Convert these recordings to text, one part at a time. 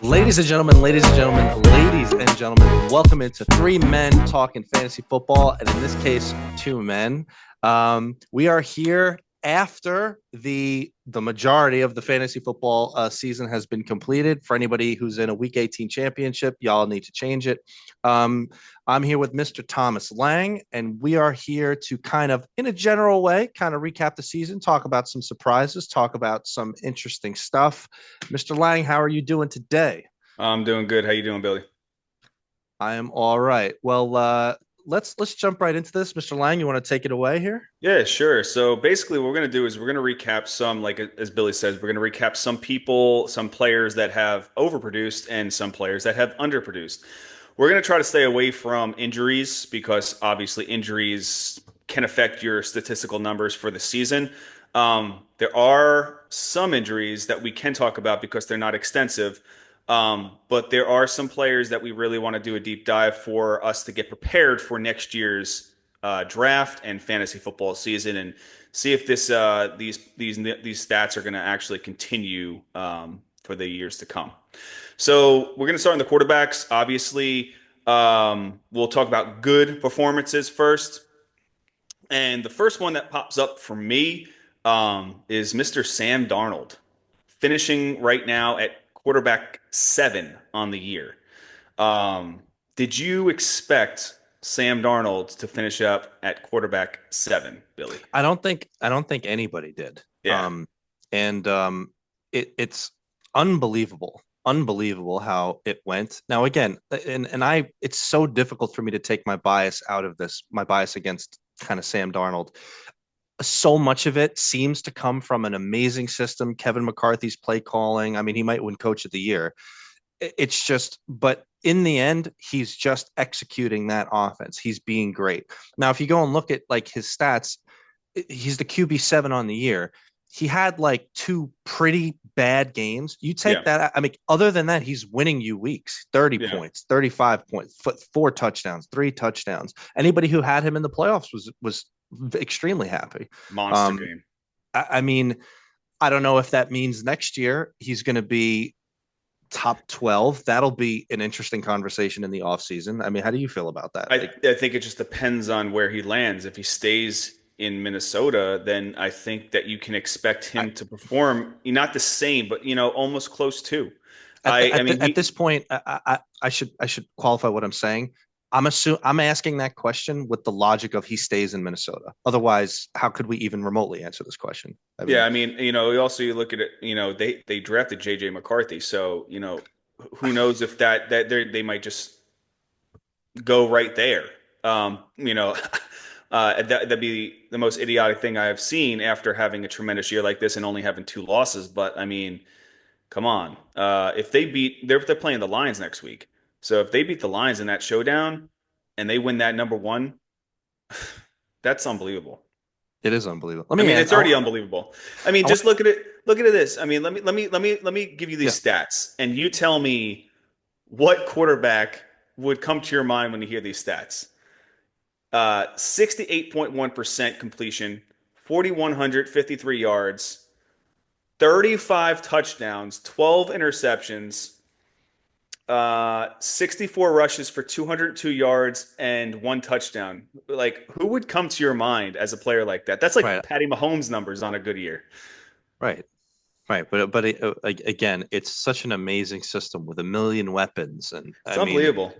Ladies and gentlemen, welcome into three men talking fantasy football, and in this case, two men. We are here after the majority of the fantasy football season has been completed. For anybody who's in a Week 18 championship, y'all need to change it. Um, I'm here with Mr. Thomas Lang, and we are here to kind of, in a general way, kind of recap the season, talk about some surprises, talk about some interesting stuff. Mr. Lang, how are you doing today? I'm doing good. How you doing, Billy? I am all right. Well, let's jump right into this. Mr. Lang, you want to take it away here? Yeah, sure. So basically, what we're going to do is we're going to recap some, like as Billy says, we're going to recap some people, some players that have overproduced and some players that have underproduced. We're going to try to stay away from injuries because obviously injuries can affect your statistical numbers for the season. There are some injuries that we can talk about because they're not extensive. But there are some players that we really want to do a deep dive for us to get prepared for next year's draft and fantasy football season and see if these stats are going to actually continue for the years to come. So we're going to start on the quarterbacks. Obviously, we'll talk about good performances first. And the first one that pops up for me is Mr. Sam Darnold, finishing right now at quarterback 7 on the year. Did you expect Sam Darnold to finish up at quarterback 7, Billy? I don't think anybody did. Yeah. And it's unbelievable how it went. Now again, and I it's so difficult for me to take my bias out of this, my bias against kind of Sam Darnold. So much of it seems to come from an amazing system. Kevin McCarthy's play calling. I mean, he might win coach of the year. It's just, but in the end, he's just executing that offense. He's being great. Now, if you go and look at like his stats, he's the QB7 on the year. He had like two pretty bad games. You take Yeah. that. I mean, other than that, he's winning you weeks 30 Yeah. points, 35 points, four touchdowns, three touchdowns. Anybody who had him in the playoffs was extremely happy. Monster Um, game. I mean, I don't know if that means next year he's going to be top 12. That'll be an interesting conversation in the offseason. I mean, how do you feel about that? Like, I think it just depends on where he lands. If he stays in Minnesota, then I think that you can expect I, him to perform not the same, but almost close to. I mean at he this point, I should qualify what I'm saying. I'm asking that question with the logic of he stays in Minnesota. Otherwise, how could we even remotely answer this question? I Yeah, mean, I mean, also you look at it, they drafted JJ McCarthy, so, who knows if they might just go right there. That'd be the most idiotic thing I have seen after having a tremendous year like this and only having two losses. But I mean, come on. If they're playing the Lions next week. So if they beat the Lions in that showdown and they win that number one, that's unbelievable. it is unbelievable. Let I me mean, ask. it's already unbelievable. I mean, I want, just look at it. Look at this. I mean, let me give you yeah. these stats, and you tell me what quarterback would come to your mind when you hear these stats. 68.1% completion, 4,153 yards, 35 touchdowns, 12 interceptions, 64 rushes for 202 yards and one touchdown. Like, who would come to your mind as a player like that? That's like Right, Patty Mahomes numbers on a good year. right, right. But again, it's such an amazing system with a million weapons, and It's I mean, unbelievable.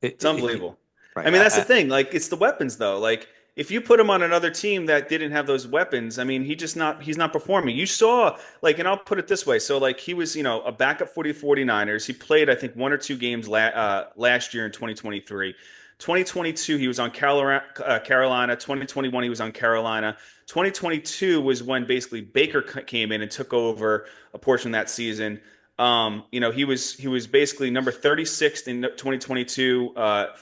It's it unbelievable. I right. mean, that's the thing. Like, it's the weapons, though. Like, if you put him on another team that didn't have those weapons, I mean, he's not performing. You saw, like, and I'll put it this way. So, like, he was, a backup for the 49ers. He played, I think, one or two games last year in 2023. 2022, he was on Carolina. 2021, he was on Carolina. 2022 was when basically Baker came in and took over a portion of that season. He was basically number 36 in 2022,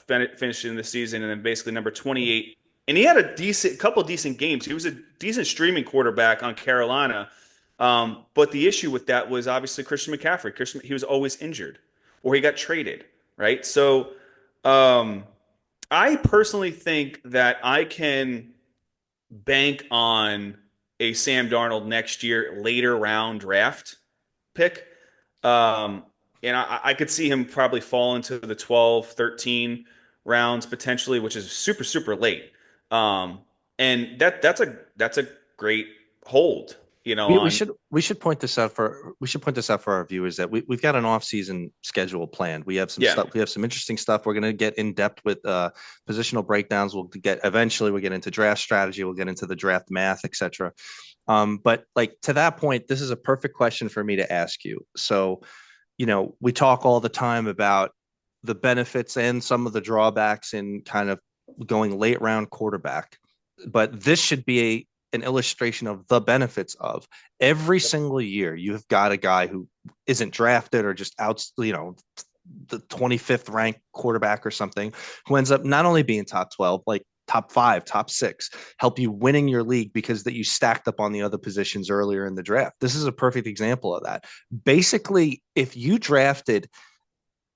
finishing the season, and then basically number 28. And he had a couple decent games. He was a decent streaming quarterback on Carolina. But the issue with that was obviously Christian McCaffrey. He was always injured, or he got traded, right? So, um, I personally think that I can bank on a Sam Darnold next year later round draft pick. Um, and I could see him probably fall into the 12, 13 rounds potentially, which is super, super late. Um, and that's a great hold, We on. should we should point this out for our viewers that we've got an off-season schedule planned. We have some Yeah. stuff. We have some interesting stuff. We're going to get in depth with positional breakdowns. We'll get into draft strategy. We'll get into the draft math, etc. But like to that point, this is a perfect question for me to ask you. So, we talk all the time about the benefits and some of the drawbacks in kind of going late round quarterback, but this should be an illustration of the benefits of every single year you've got a guy who isn't drafted or just out, the 25th ranked quarterback or something, who ends up not only being top 12, like top five, top six, help you winning your league because that you stacked up on the other positions earlier in the draft. This is a perfect example of that. Basically, if you drafted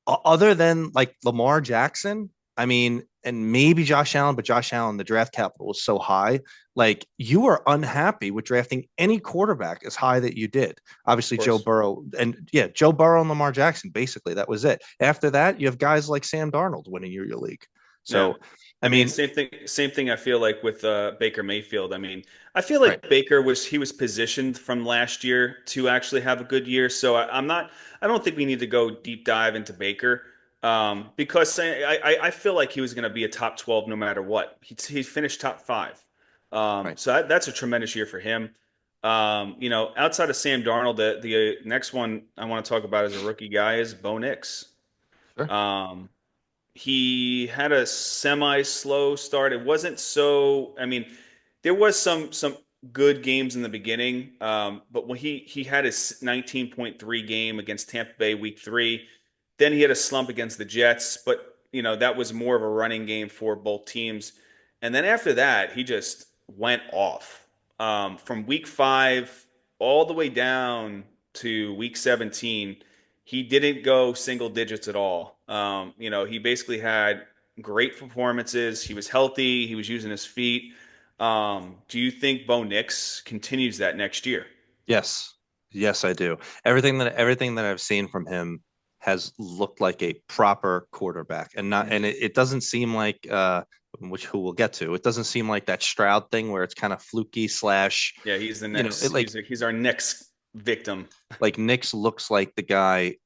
other than like Lamar Jackson, I mean, and maybe Josh Allen, but Josh Allen, the draft capital was so high. Like you are unhappy with drafting any quarterback as high that you did. Obviously, Of Joe course. Burrow and yeah, Joe Burrow and Lamar Jackson. Basically, that was it. After that, you have guys like Sam Darnold winning your league. Yeah. So, I I mean, mean, same thing I feel like with Baker Mayfield. I mean, I feel like right, Baker was positioned from last year to actually have a good year. So I don't think we need to go deep dive into Baker, because I feel like he was going to be a top 12 no matter what. He finished top five. right, So that's a tremendous year for him. Outside of Sam Darnold, the next one I want to talk about as a rookie guy is Bo Nix. sure, Um, he had a semi-slow start. It wasn't so, I mean, there was some good games in the beginning, but when he had his 19.3 game against Tampa Bay week 3, then he had a slump against the Jets, but that was more of a running game for both teams. And then after that, he just went off. From week 5 all the way down to week 17, he didn't go single digits at all. He basically had great performances. He was healthy. He was using his feet. Do you think Bo Nix continues that next year? yes, yes, I do. Everything that I've seen from him has looked like a proper quarterback, and not, and Mhm. it doesn't seem like which who we'll get to. It doesn't seem like that Stroud thing where it's kind of fluky slash, Yeah, he's the it next. He's our next victim. like Nick's looks like the guy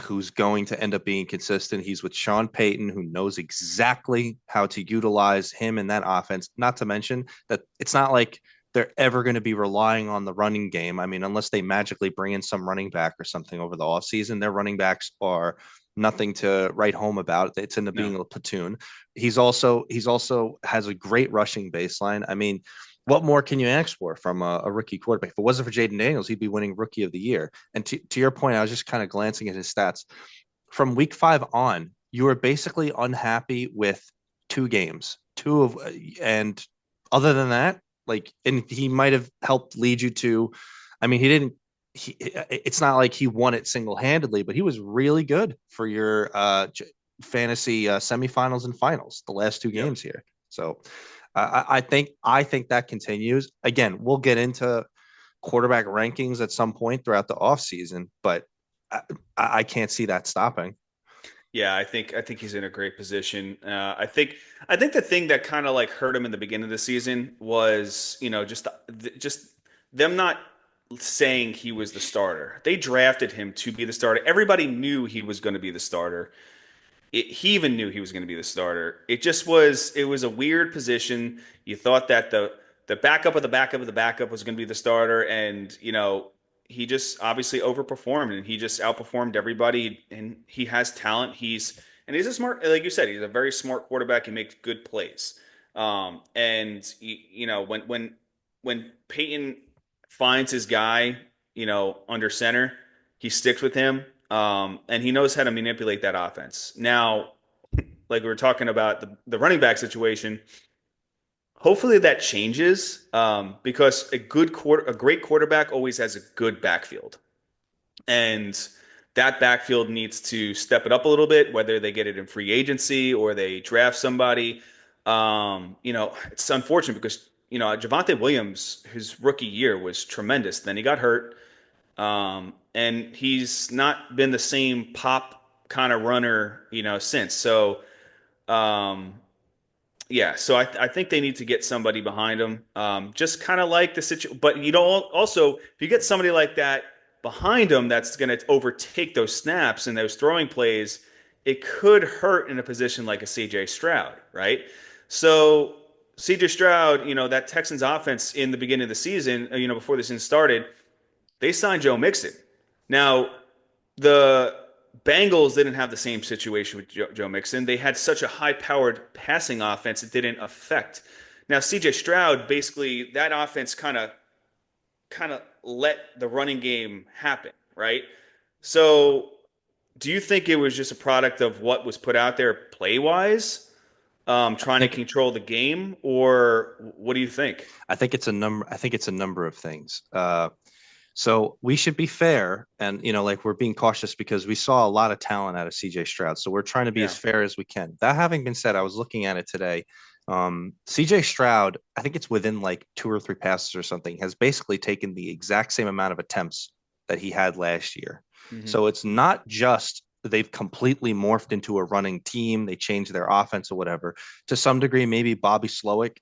who's going to end up being consistent. He's with Sean Payton, who knows exactly how to utilize him in that offense. Not to mention that it's not like they're ever going to be relying on the running game. I mean, unless they magically bring in some running back or something over the offseason, their running backs are nothing to write home about. It's into No, being a platoon. He's also has a great rushing baseline. I mean, what more can you ask for from a rookie quarterback? If it wasn't for Jaden Daniels, he'd be winning Rookie of the Year. And to your point, I was just kind of glancing at his stats. From week 5 on, you were basically unhappy with two games, and other than that, like, and he might have helped lead you to, I mean, he didn't, it's not like he won it single handedly, but he was really good for your fantasy semifinals and finals, the last two yep. games here. So I think that continues. Again, we'll get into quarterback rankings at some point throughout the offseason, but I, I can't see that stopping. Yeah, I think he's in a great position. I think the thing that kind of like hurt him in the beginning of the season was, just them not saying he was the starter. They drafted him to be the starter. Everybody knew he was going to be the starter. He even knew he was going to be the starter. It was a weird position. You thought that the backup of the backup of the backup was going to be the starter, and he just obviously overperformed, and he just outperformed everybody. And he has talent. He's a smart, like you said, he's a very smart quarterback. He makes good plays. And when Peyton finds his guy, under center, he sticks with him, and he knows how to manipulate that offense. Now, like we were talking about the running back situation, hopefully that changes, because a great quarterback always has a good backfield, and that backfield needs to step it up a little bit, whether they get it in free agency or they draft somebody. It's unfortunate because Javonte Williams, his rookie year was tremendous. Then he got hurt. And he's not been the same pop kind of runner, since. So, um, yeah, so I think they need to get somebody behind him. Just kind of like the situation, but also if you get somebody like that behind him, that's going to overtake those snaps and those throwing plays, it could hurt in a position like a CJ Stroud, right? So CJ Stroud, that Texans offense in the beginning of the season, before the season started, they signed Joe Mixon. Now, the Bengals didn't have the same situation with Joe Mixon. They had such a high-powered passing offense it didn't affect. Now, CJ Stroud, basically, that offense kind of let the running game happen, right? So, do you think it was just a product of what was put out there play-wise, I trying to think control the game, or what do you think? I think it's a number of things. So we should be fair, and like we're being cautious because we saw a lot of talent out of CJ Stroud. So we're trying to be as Yeah. fair as we can. That having been said, I was looking at it today. CJ Stroud, I think it's within like two or three passes or something, has basically taken the exact same amount of attempts that he had last year. Hmm. So it's not just they've completely morphed into a running team, they changed their offense or whatever. To some degree, maybe Bobby Slowick,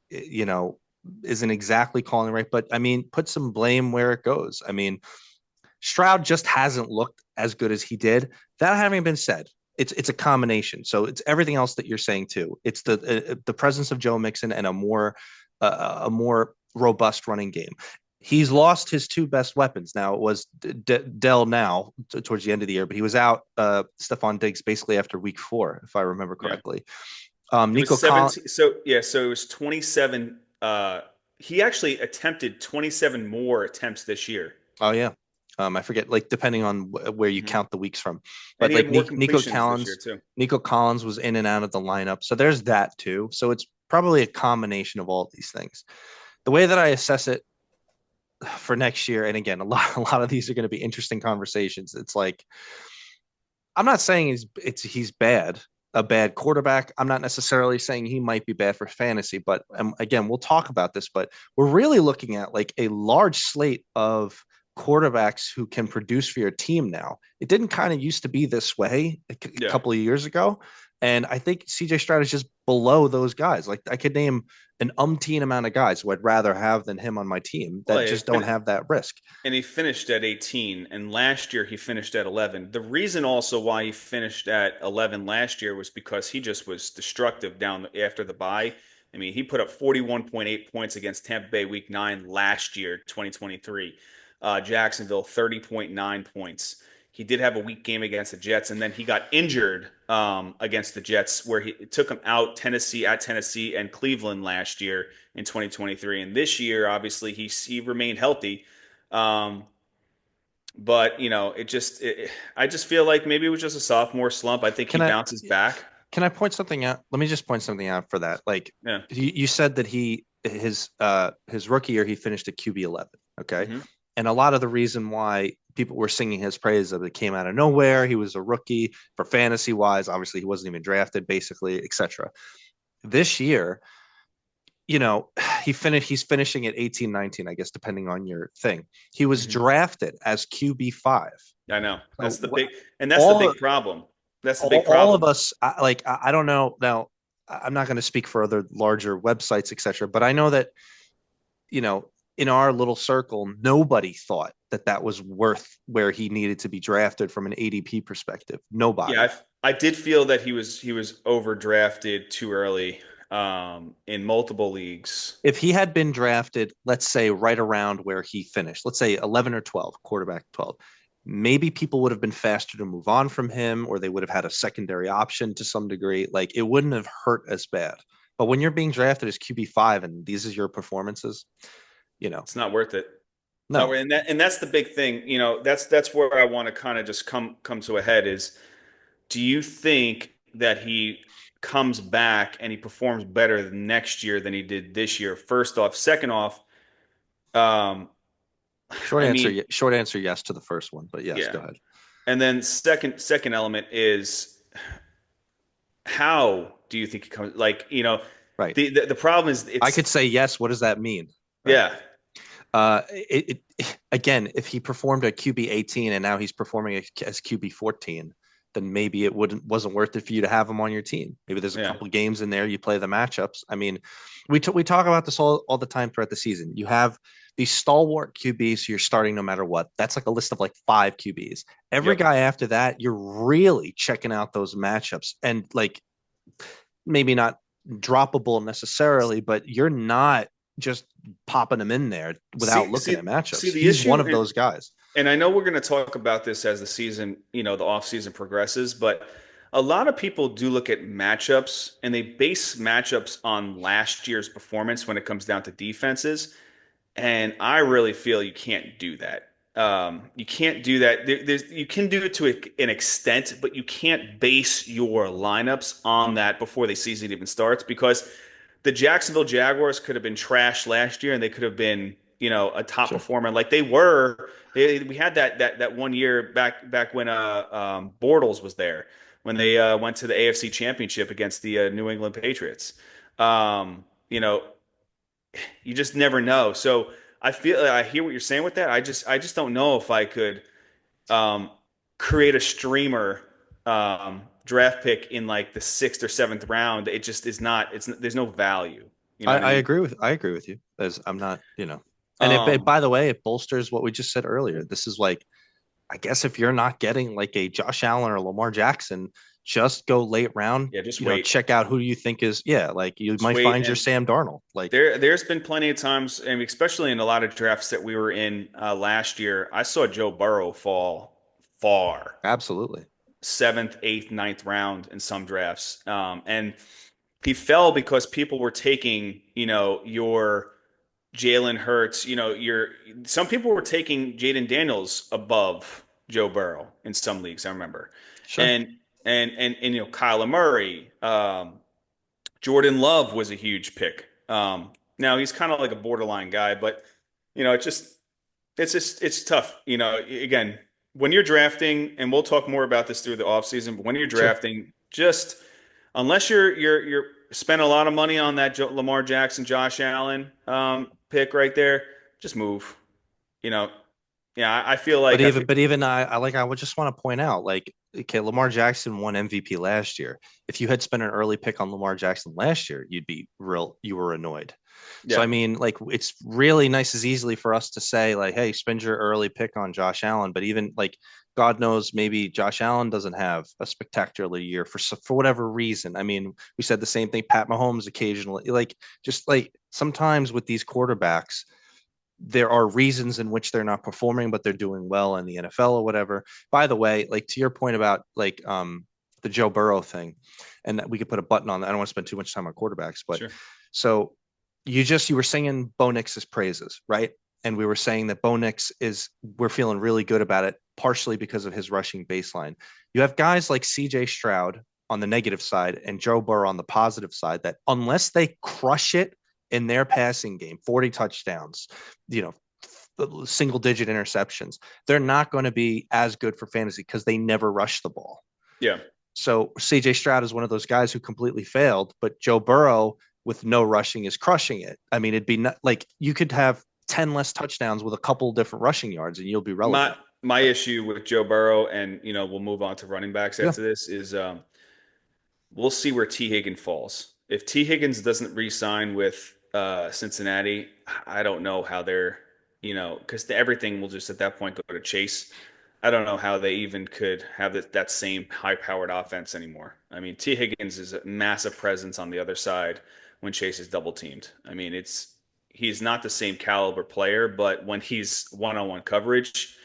isn't exactly calling right, but I mean, put some blame where it goes. I mean, Stroud just hasn't looked as good as he did. That having been said, it's a combination. So it's everything else that you're saying too. It's the presence of Joe Mixon and a more robust running game. He's lost his two best weapons. Now it was Dell now towards the end of the year, but he was out Stephon Diggs basically after week 4, if I remember Yeah. correctly. It Nico was Collins. 17. So yeah, so it was 27. He actually attempted 27 more attempts this year. Oh yeah. I forget, like depending on where you Hmm. count the weeks from, And but he had like more Nico completions this year Collins, too. Nico Collins was in and out of the lineup, so there's that too. So it's probably a combination of all these things. The way that I assess it for next year, and again, a lot of these are going to be interesting conversations. It's like I'm not saying he's bad, a bad quarterback. I'm not necessarily saying he might be bad for fantasy, but again, we'll talk about this. But we're really looking at like a large slate of quarterbacks who can produce for your team now. It didn't kind of used to be this way a Yeah. couple of years ago. And I think CJ Stroud is just below those guys. Like I could name an umpteen amount of guys who I'd rather have than him on my team Well, that just don't have that risk. and he finished at 18, and last year he finished at 11. The reason also why he finished at 11 last year was because he just was destructive after the bye. I mean, he put up 41.8 points against Tampa Bay Week 9 last year, 2023. Jacksonville, 30.9 points. He did have a weak game against the Jets, and then he got injured against the Jets, where it took him out Tennessee and Cleveland last year in 2023. And this year, obviously, he remained healthy. Um, but I just feel like maybe it was just a sophomore slump. I think he Can I bounces back. Can I point something out? Let me just point something out for that. Like Yeah. you said that his rookie year he finished at QB 11. Okay, Hmm. and a lot of the reason why people were singing his praise of it came out of nowhere. He was a rookie for fantasy wise. Obviously, he wasn't even drafted, basically, etc. This year, you know, he's finishing at 18, 19, I guess, depending on your thing. He was Hmm. drafted as QB 5. I know So that's the all big problem. That's the big all of problem. us I don't know now. I'm not going to speak for other larger websites, etc., but I know that you know in our little circle nobody thought that that was worth where he needed to be drafted from an ADP perspective. Yeah, Nobody. I did feel that he was overdrafted too early in multiple leagues. If he had been drafted, let's say right around where he finished, let's say 11 or 12, quarterback 12, maybe people would have been faster to move on from him, or they would have had a secondary option to some degree. Like it wouldn't have hurt as bad. But when you're being drafted as QB 5 and these is your performances, you know, It's not worth it. It's not no. worth, and that's the big thing. That's where I want to kind of just come to a head is, do you think that he comes back and he performs better next year than he did this year? First off, second off, um, I mean, Short answer, yes to the first one, but yes, yeah. go ahead. And then second element is, how do you think he comes? Like, Right. the problem is I could it's say yes. What does that mean? Right. yeah. Again, if he performed at QB 18 and now he's performing as QB 14, then maybe it wasn't worth it for you to have him on your team. Maybe there's a Yeah. couple games in there you play the matchups. I mean, we talk about this all the time throughout the season. You have these stalwart QBs you're starting no matter what. That's like a list of like five QBs. Every Yep. guy after that, you're really checking out those matchups and like maybe not droppable necessarily, but you're not just popping him in there without See, looking see, at see matchups. the He's one issue, of those guys. and I know we're going to talk about this as the season, the off season progresses, but a lot of people do look at matchups and they base matchups on last year's performance when it comes down to defenses. And I really feel you can't do that. You can't do that. You can do it to an extent, but you can't base your lineups on that before the season even starts because the Jacksonville Jaguars could have been trash last year and they could have been, a top Sure. performer like they were. We had that one year back when Bortles was there when they went to the AFC Championship against the New England Patriots. You just never know. So I hear what you're saying with that. I just don't know if I could um, create a streamer draft pick in like the sixth or seventh round. It just is not. There's no value. You know what I mean? I agree with you. As I'm not, and Um, by the way, it bolsters what we just said earlier. This is like, I guess if you're not getting like a Josh Allen or Lamar Jackson, just go late round, yeah, just wait, check out who you think is, yeah, like you just might wait, find your and Sam Darnold. Like, there's been plenty of times, and especially in a lot of drafts that we were in last year. I saw Joe Burrow fall far, absolutely. seventh, eighth, ninth round in some drafts. And he fell because people were taking, your Jalen Hurts, your some people were taking Jaden Daniels above Joe Burrow in some leagues, I remember. Sure. And Kyler Murray, Jordan Love was a huge pick. Now he's kind of like a borderline guy, but it's tough. Again, when you're drafting, and we'll talk more about this through the offseason, but when you're Sure. drafting, just unless you're spending a lot of money on that Lamar Jackson, Josh Allen pick right there, just move. You know, yeah, I feel But like I feel even I like I would just want to point out like okay, Lamar Jackson won MVP last year. If you had spent an early pick on Lamar Jackson last year, you were annoyed. So yeah. I mean, like it's really nice as easily for us to say like, hey, spend your early pick on Josh Allen, but even like God knows maybe Josh Allen doesn't have a spectacular year for whatever reason. I mean, we said the same thing. Pat Mahomes occasionally, like just like sometimes with these quarterbacks there are reasons in which they're not performing, but they're doing well in the NFL or whatever. By the way, like to your point about like the Joe Burrow thing, and we could put a button on that. I don't want to spend too much time on quarterbacks, but Sure. so you were singing Bo Nix's praises, right? And we were saying that Bo Nix is we're feeling really good about it, partially because of his rushing baseline. You have guys like CJ Stroud on the negative side and Joe Burrow on the positive side that unless they crush it in their passing game, 40 touchdowns, you know, single digit interceptions, they're not going to be as good for fantasy because they never rush the ball. Yeah. So CJ Stroud is one of those guys who completely failed, but Joe Burrow with no rushing is crushing it. I mean, it'd be not, like you could have 10 less touchdowns with a couple different rushing yards and you'll be My relevant. my But issue with Joe Burrow, and we'll move on to running backs yeah, after this, is we'll see where T. Higgins falls. If T. Higgins doesn't re-sign with Cincinnati, I don't know how they're, because everything will just at that point go to Chase. I don't know how they even could have that same high-powered offense anymore. I mean, T. Higgins is a massive presence on the other side when Chase is double teamed. I mean, he's not the same caliber player, but when he's one-on-one coverage,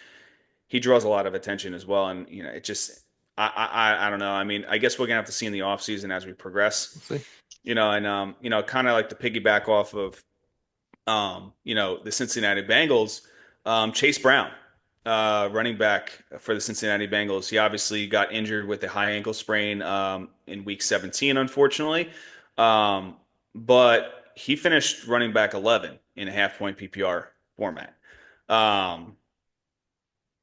he draws a lot of attention as well. And it just I don't know. I mean, I guess we're gonna have to see in the offseason as we progress. we'll see. And kind of like to piggyback off of the Cincinnati Bengals, Chase Brown, running back for the Cincinnati Bengals. He obviously got injured with a high ankle sprain in week 17, unfortunately. But he finished running back 11 in a half point PPR format. Um,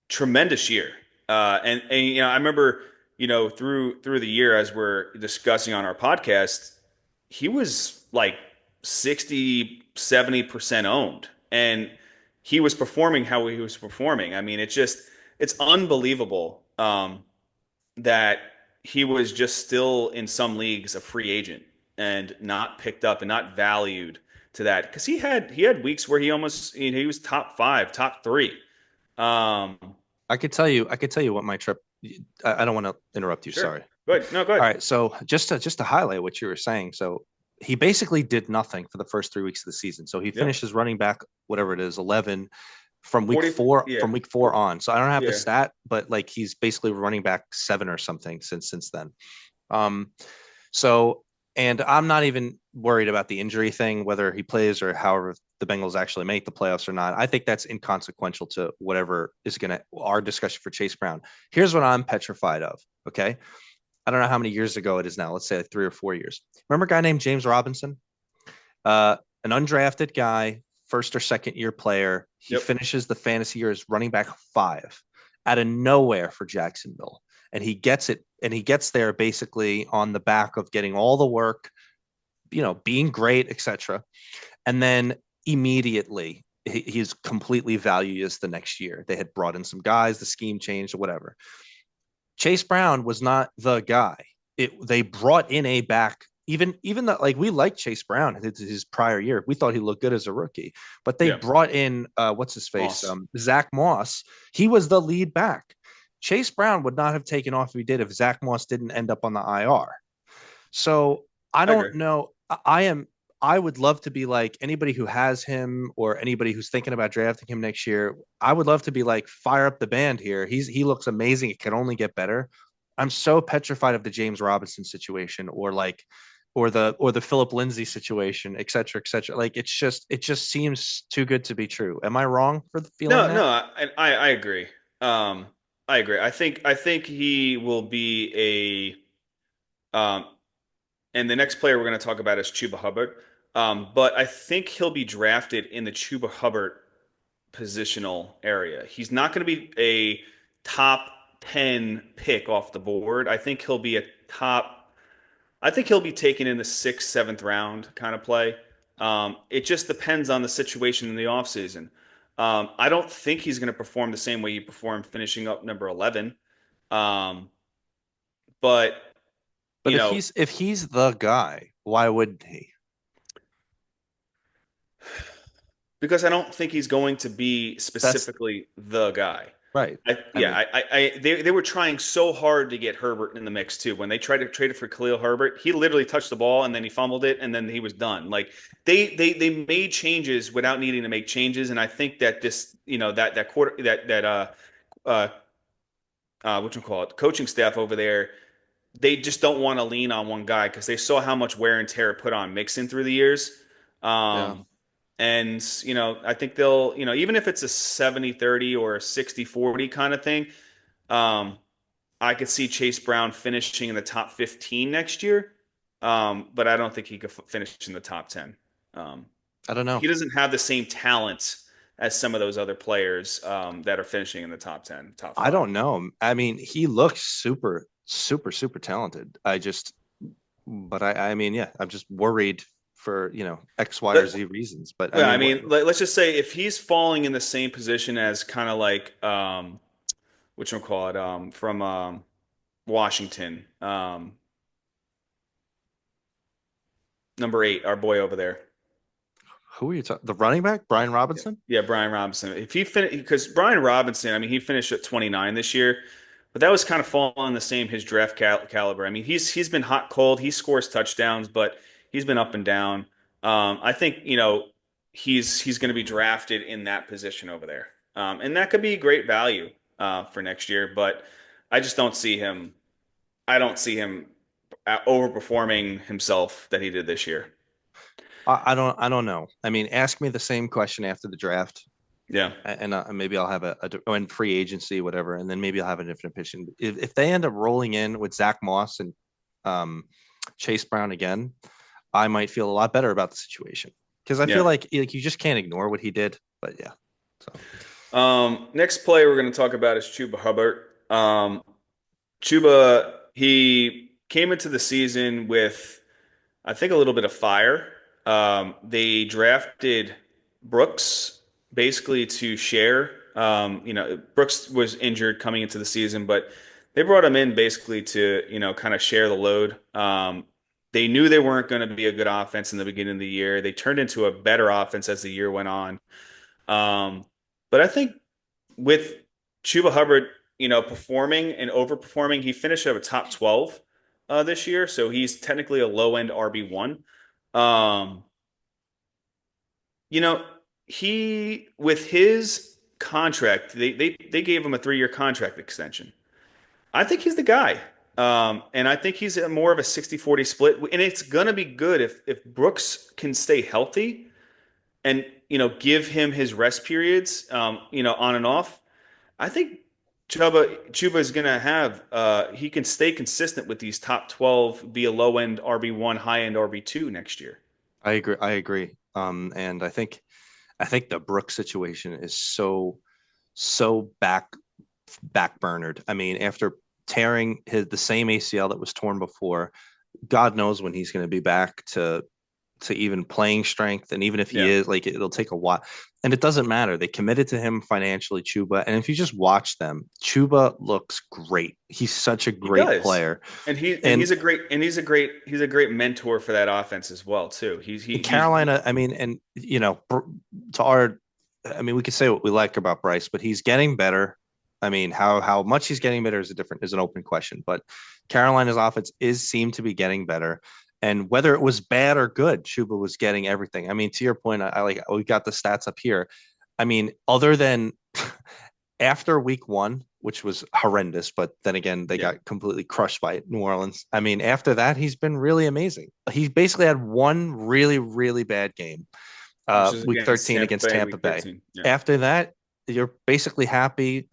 Tremendous year. And I remember, through the year as we're discussing on our podcast, he was like 60, 70% owned. And he was performing how he was performing. I mean, it's unbelievable that he was just still in some leagues a free agent and not picked up and not valued to that because he had weeks where he almost he was top five, top three. Um, I could tell you what my trip. I don't want to interrupt you. sure, Sorry. go ahead. No, go All ahead. right. So just to highlight what you were saying. So he basically did nothing for the first 3 weeks of the season. So he Yep, finishes running back, whatever it is, 11 from week 40. four Yeah, from week four on. So I don't have the yeah, stat, but like he's basically running back seven or something since then. Um, so, and I'm not even worried about the injury thing, whether he plays or however the Bengals actually make the playoffs or not. I think that's inconsequential to whatever is going to our discussion for Chase Brown. Here's what I'm petrified of. Okay. I don't know how many years ago it is now. Let's say like 3 or 4 years. Remember a guy named James Robinson? An undrafted guy, first or second year player. He yep, finishes the fantasy year as running back five out of nowhere for Jacksonville. And he gets it, and he gets there basically on the back of getting all the work, being great, etc. And then immediately he's completely valueless the next year. They had brought in some guys, the scheme changed, or whatever. Chase Brown was not the guy. They brought in a back. Even that, like we liked Chase Brown his prior year. We thought he looked good as a rookie, but they yep. brought in what's his face, Moss. Zach Moss. He was the lead back. Chase Brown would not have taken off if he did if Zach Moss didn't end up on the IR. So I I agree. don't know. I would love to be like anybody who has him or anybody who's thinking about drafting him next year. I would love to be like fire up the band here. He looks amazing. It can only get better. I'm so petrified of the James Robinson situation or the Philip Lindsay situation, et cetera, et cetera. Like it just seems too good to be true. Am I wrong for feeling No, that? no, I agree. Um, I agree. I think he will be and the next player we're going to talk about is Chuba Hubbard. But I think he'll be drafted in the Chuba Hubbard positional area. He's not going to be a top 10 pick off the board. I think he'll be taken in the sixth, seventh round kind of play. It just depends on the situation in the offseason. I don't think he's going to perform the same way he performed finishing up number 11. Um, but, But you if know, he's the guy, why wouldn't he? because I don't think he's going to be That's specifically the guy. right. I Yeah, mean, they were trying so hard to get Herbert in the mix too. When they tried to trade it for Khalil Herbert, he literally touched the ball and then he fumbled it and then he was done. Like they made changes without needing to make changes, and I think that this that quarter that uh what you call it coaching staff over there, they just don't want to lean on one guy because they saw how much wear and tear it put on Mixon through the years. yeah. Um, and I think they'll even if it's a 70-30 or a 60-40 kind of thing. Um, I could see Chase Brown finishing in the top 15 next year, but I don't think he could finish in the top 10. Um, I don't know. he doesn't have the same talent as some of those other players that are finishing in the top 10, top I five. don't know. I mean, he looks super, super, super talented. But I mean, yeah, I'm just worried for, X, Y, or Let, Z reasons. But I yeah, I mean, what, mean, let's just say if he's falling in the same position as kind of like which one call it from Washington, number 8, our boy over there. who are you talking? The running back, Brian Yeah, Robinson? yeah, Brian Robinson. If he because Brian Robinson, I mean, he finished at 29 this year, but that was kind of falling the same his draft caliber. I mean, he's been hot cold. He scores touchdowns, but he's been up and down. I think he's going to be drafted in that position over there, and that could be great value for next year. But I just don't see him. I don't see him overperforming himself that he did this year. I don't know. I mean, ask me the same question after the draft, Yeah, and maybe I'll have in free agency, whatever, and then maybe I'll have a different opinion. If they end up rolling in with Zach Moss and um, Chase Brown again, I might feel a lot better about the situation because I feel yeah. like you just can't ignore what he did. But yeah, so Next player we're going to talk about is Chuba Hubbard. Chuba, he came into the season with, I think, a little bit of fire. They drafted Brooks basically to share. Brooks was injured coming into the season, but they brought him in basically to, kind of share the load. They knew they weren't going to be a good offense in the beginning of the year. They turned into a better offense as the year went on. Um, but I think with Chuba Hubbard, performing and overperforming, he finished at a top 12 this year, so he's technically a low end RB1. Um, you know, he with his contract, they gave him a 3-year contract extension. I think he's the guy. And I think he's more of a 60-40 split. And it's gonna be good if Brooks can stay healthy and give him his rest periods, on and off. I think Chuba is gonna have he can stay consistent with these top 12, be a low end RB1, high end RB2 next year. I agree. I agree. And I think the Brooks situation is so backburnered. I mean, after tearing the same ACL that was torn before, God knows when he's going to be back to even playing strength. And even if he Yeah, is, like, it'll take a while. And it doesn't matter. They committed to him financially, Chuba. And if you just watch them, Chuba looks great. He's such a he great does. player. And And he's a great mentor for that offense as well too. in He's Carolina, I mean, and to our, I mean, we could say what we like about Bryce, but he's getting better. I mean, how much he's getting better is an open question. But Carolina's offense is seemed to be getting better, and whether it was bad or good, Chuba was getting everything. I mean, to your point, I like we got the stats up here. I mean, other than after week one, which was horrendous, but then again, they yeah, got completely crushed by New Orleans. I mean, after that, he's been really amazing. He basically had one really, really bad game, which is week against 13 Tampa against Bay Tampa week Bay. 13. Yeah. After that, you're basically happy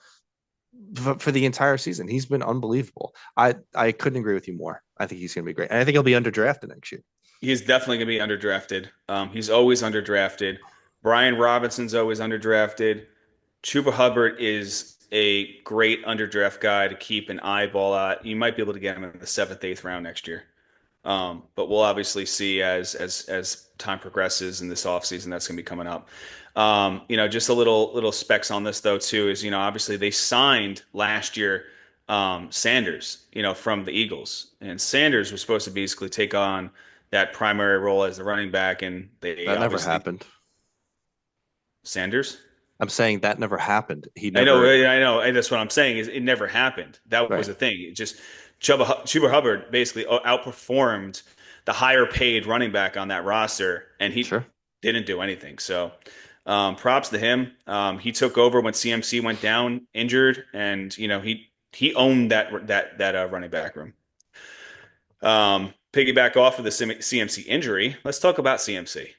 for the entire season. He's been unbelievable. I couldn't agree with you more. I think he's going to be great. And I think he'll be underdrafted next year. He's definitely going to be underdrafted. He's always underdrafted. Brian Robinson's always underdrafted. Chuba Hubbard is a great underdraft guy to keep an eyeball at. You might be able to get him in the seventh, eighth round next year. But we'll obviously see as time progresses in this offseason that's going to be coming up. Just a little specs on this though too is obviously they signed last year Sanders from the Eagles, and Sanders was supposed to basically take on that primary role as the running back, and they That never obviously happened. Sanders. I'm saying that never happened. He I know, never, I know. And that's what I'm saying is it never happened. That was right. the thing. It just Chuba Hubbard basically outperformed the higher paid running back on that roster, and he Sure. didn't do anything. So, props to him. He took over when CMC went down injured, and he owned that running back room. Piggyback off of the CMC injury, let's talk about CMC.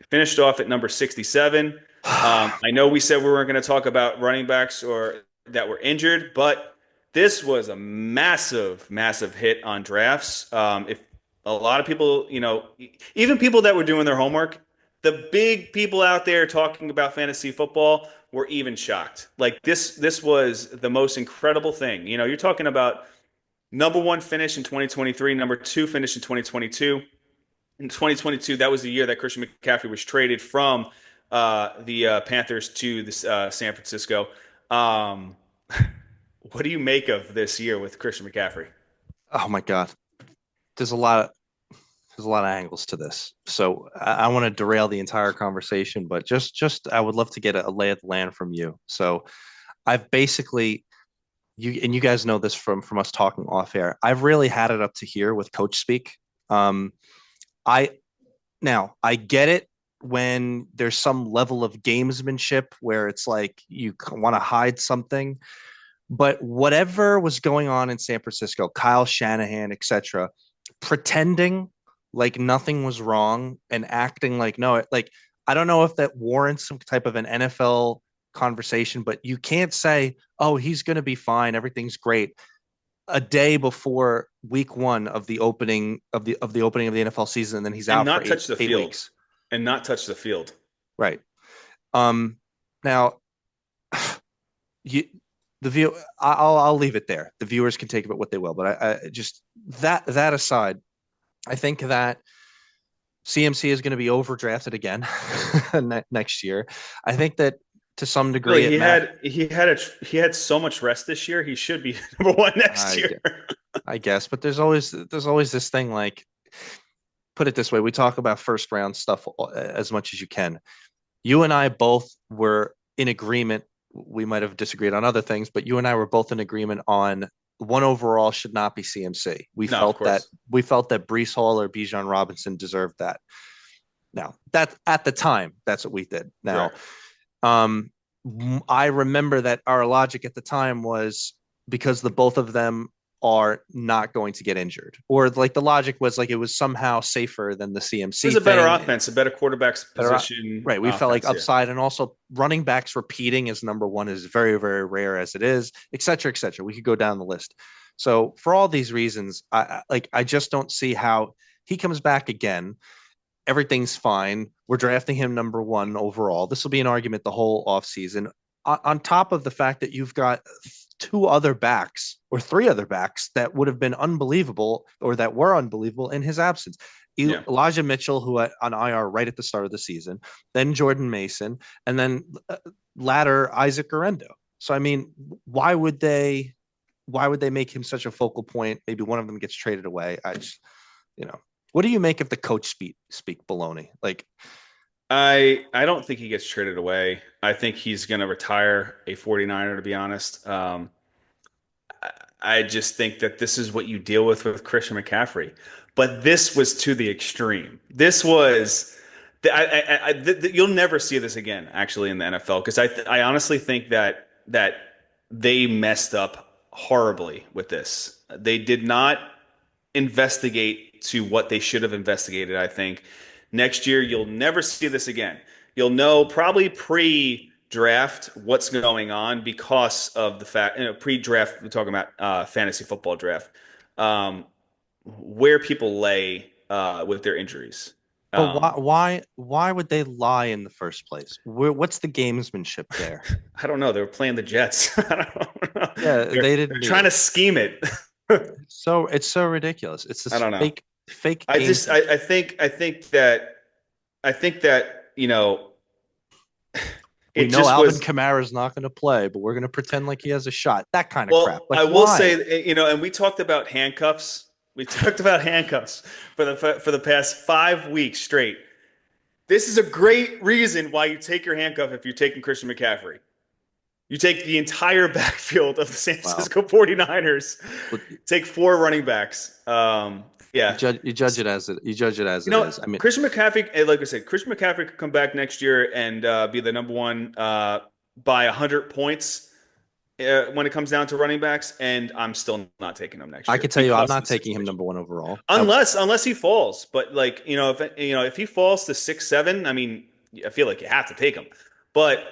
Finished off at number 67. I know we said we weren't going to talk about running backs or that were injured, but this was a massive, massive hit on drafts. If a lot of people, even people that were doing their homework, the big people out there talking about fantasy football were even shocked. Like this was the most incredible thing. You're talking about number one finish in 2023, number two finish in 2022. In 2022, that was the year that Christian McCaffrey was traded from the Panthers to the San Francisco. Um, what do you make of this year with Christian McCaffrey? Oh my God. There's a lot of there's a lot of angles to this. So I want to derail the entire conversation, but just I would love to get a lay of the land from you. So I've basically you guys know this from us talking off air. I've really had it up to here with coach speak. Um, I I get it when there's some level of gamesmanship where it's like you want to hide something, but whatever was going on in San Francisco, Kyle Shanahan, etc., pretending like nothing was wrong and acting like no, like I don't know if that warrants some type of an NFL conversation, but you can't say, "Oh, he's going to be fine, everything's great." A day before week one of the opening of the opening of the NFL season, and then he's And out for not eight touch the eight field. weeks. And not touch the field. Right. Um. Now, you the view. I'll leave it there. The viewers can take of it what they will. But I just that aside, I think that CMC is going to be overdrafted again next year. I think that to some degree Really, it matters. he had so much rest this year. He should be number one next I, year. I guess, but there's always this thing like put it this way: we talk about first round stuff as much as you can. You and I both were in agreement. We might have disagreed on other things, but you and I were both in agreement on one overall should not be CMC. We No, of felt that course. we felt that Brees Hall or Bijan Robinson deserved that. Now, that at the time, that's what we did. Now, Correct. um, I remember that our logic at the time was because the both of them are not going to get injured, or like the logic was like it was somehow safer than the It was CMC a better thing. offense, a better quarterback's Better, position right? We felt like offense. Yeah. upside, and also running backs repeating as number one is very, very rare as it is, et cetera, et cetera. We could go down the list. So for all these reasons, I just don't see how he comes back again. Everything's fine. We're drafting him number one overall. This will be an argument the whole offseason. On top of the fact that you've got two other backs or three other backs that would have been unbelievable or that were unbelievable in his absence. Yeah. Elijah Mitchell, who on IR right at the start of the season, then Jordan Mason, and then latter Isaac Garendo. So I mean, why would they? Why would they make him such a focal point? Maybe one of them gets traded away. I just, you know, what do you make if the coach speak baloney? Like, I don't think he gets traded away. I think he's going to retire a 49er, to be honest. I just think that this is what you deal with Christian McCaffrey. But this was to the extreme. This was, you'll never see this again, actually, in the NFL, because I honestly think that they messed up horribly with this. They did not investigate to what they should have investigated, I think. Next year, you'll never see this again. You'll know probably pre-draft what's going on because of the fact, pre-draft, we're talking about fantasy football draft, um, where people lay with their injuries. but why Um, why why would they lie in the first place? What's the gamesmanship there? I don't know. They were playing the Jets. I don't know. Yeah, they They're didn't need trying it. to scheme it. So it's so ridiculous. It's I this don't know. fake gamesmanship. I think that, We it know just Alvin was. Kamara is not going to play, but we're going to pretend like he has a shot. That kind of crap. Well, Like I will why? say, and we talked about handcuffs. We talked about handcuffs for the past 5 weeks straight. This is a great reason why you take your handcuff if you're taking Christian McCaffrey. You take the entire backfield of the San Well, Francisco 49ers, look, take four running backs. Yeah. you judge it as it is. I mean, Christian McCaffrey, like I said, Christian McCaffrey could come back next year and be the number one by 100 points when it comes down to running backs, and I'm still not taking him next I year could tell you, I'm because of not the taking him situation. number one overall. Unless he falls, but like if he falls to 6, 7, I mean, I feel like you have to take him. But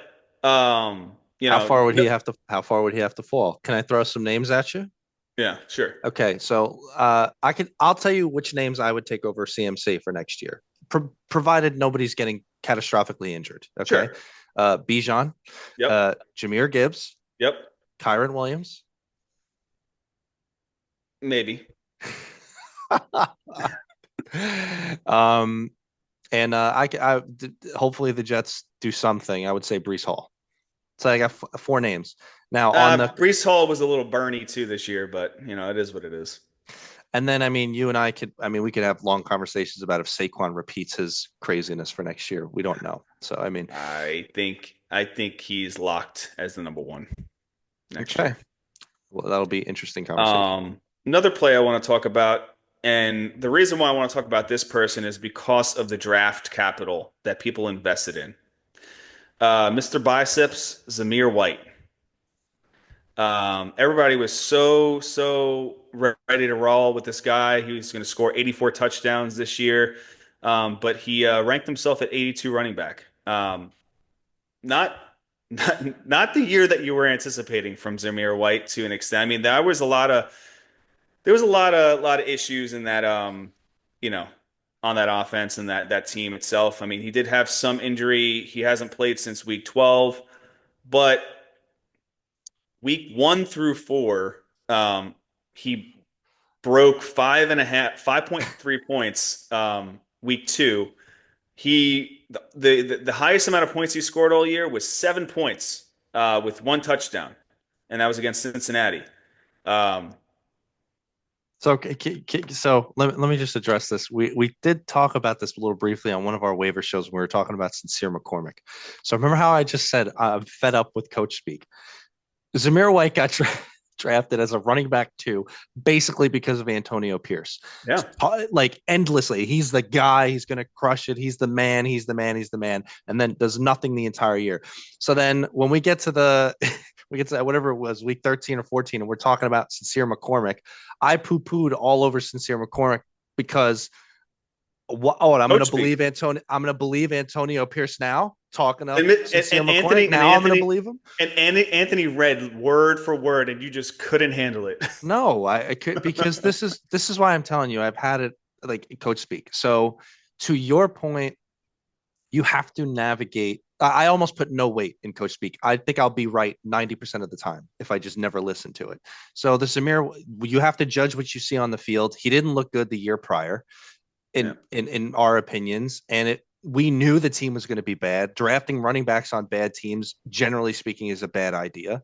no, How far would he have to fall? Can I throw some names at you? yeah, sure, Okay, so I'll tell you which names I would take over CMC for next year, provided nobody's getting catastrophically injured. Okay, sure, Bijan, yep, Jameer Gibbs, yep, Kyron Williams. maybe. um, and hopefully the Jets do something. I would say Brees Hall. So I got four names now on the, Brees Hall was a little burny too this year, but it is what it is. and then I mean, you and I could, I mean, we could have long conversations about if Saquon repeats his craziness for next year. We don't know. So I mean, I think he's locked as the number one next okay, year. well, that'll be interesting conversation. Another play I want to talk about, and the reason why I want to talk about this person is because of the draft capital that people invested in. Mr. Biceps, Zamir White. Everybody was so ready to roll with this guy. He was going to score 84 touchdowns this year, but he ranked himself at 82 running back. Not, not the year that you were anticipating from Zamir White to an extent. I mean, there was a lot of issues in that you know on that offense and that team itself. I mean, he did have some injury. He hasn't played since week 12, but week 1 through 4, he broke 5.3 points week 2. The highest amount of points he scored all year was 7 points with one touchdown, and that was against Cincinnati. Um, So, so let me just address this. We did talk about this a little briefly on one of our waiver shows when we were talking about Sincere McCormick. So remember how I just said I'm fed up with coach speak. Zamir White got drafted as a running back too, basically because of Antonio Pierce. yeah, Like endlessly, he's the guy. He's going to crush it. He's the man. He's the man. He's the man. And then does nothing the entire year. So then when we get to the we get to that, whatever it was, week 13 or 14, and we're talking about Sincere McCormick, I poo-pooed all over Sincere McCormick because oh, and I'm going coach to believe speak. Antonio. I'm going to believe Antonio Pierce now. Talking up And, Sincere and McCormick. Anthony and Now I'm going to Anthony believe him. and Anthony read word for word, and you just couldn't handle it. No, I could because this is why I'm telling you I've had it like coach speak. So to your point, you have to navigate. I almost put no weight in coach speak. I think I'll be right 90% of the time if I just never listen to it. So the Samir, you have to judge what you see on the field. He didn't look good the year prior Yeah. in our opinions, and it we knew the team was going to be bad. Drafting running backs on bad teams, generally speaking, is a bad idea,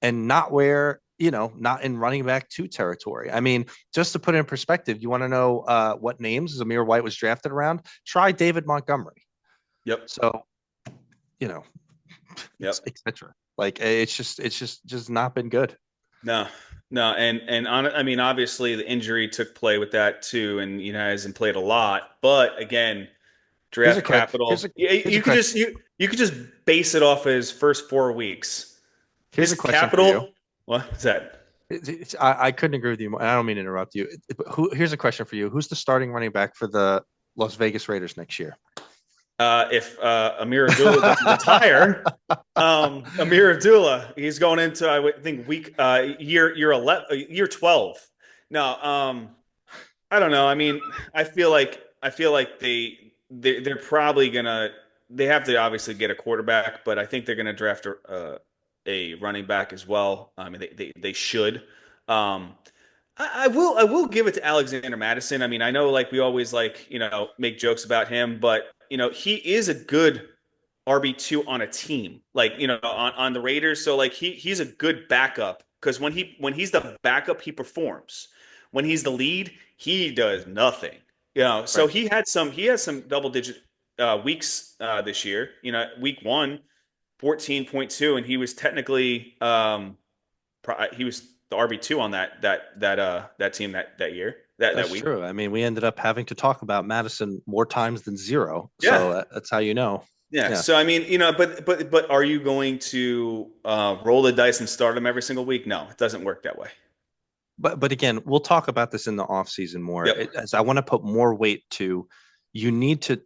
and not where not in running back two territory. I mean, just to put it in perspective, you want to know what names Zamir White was drafted around? Try David Montgomery. Yep. So you know, Yep. etc. Like it's just not been good. No, no, I mean, obviously the injury took play with that too, and hasn't played a lot. But again, Here's a draft question. Here's capital, a here's a you could question. you could just base it off his first 4 weeks. Here's His a question for you. capital, what is that? I couldn't agree with you more, and I don't mean to interrupt you. Here's a question for you. Who's the starting running back for the Las Vegas Raiders next year? If Amir Abdullah doesn't retire, Amir Abdullah, he's going into I would think week year 11, year 12. No, I don't know. I mean, I feel like they're probably gonna they have to obviously get a quarterback, but I think they're gonna draft a running back as well. I mean, they should. Um, I will give it to Alexander Madison. I mean, I know like we always like make jokes about him, but he is a good RB2 on a team, like on the Raiders. So like he's a good backup because when he's the backup, he performs. When he's the lead, he does nothing. So Right. he has some double digit weeks this year. Week 1, 14.2, and he was technically he was the RB2 on that team that year that That's week. true. I mean, we ended up having to talk about Madison more times than zero. Yeah. So that's how you know. Yeah. Yeah. So I mean, but are you going to roll the dice and start him every single week? No, it doesn't work that way. But again, we'll talk about this in the off season more. Yep. As I want to put more weight to, you need to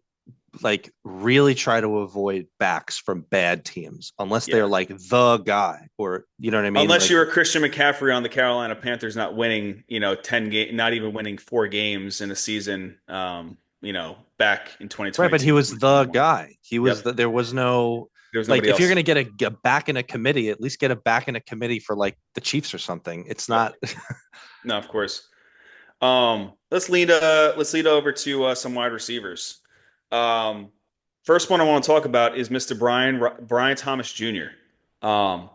like really try to avoid backs from bad teams unless they're Yeah. like the guy or you know what I mean? Unless Like you're a Christian McCaffrey on the Carolina Panthers, not winning, 10 not even winning 4 games in a season, back in right, but 2022, he was the 2021. guy. He was Yep. there was no There was like nobody if you're else. gonna get a back in a committee, at least get a back in a committee for like the Chiefs or something. It's Yep. not No, of course. Let's lead over to some wide receivers. Um, First one I want to talk about is Mr. Brian Thomas Jr. Um,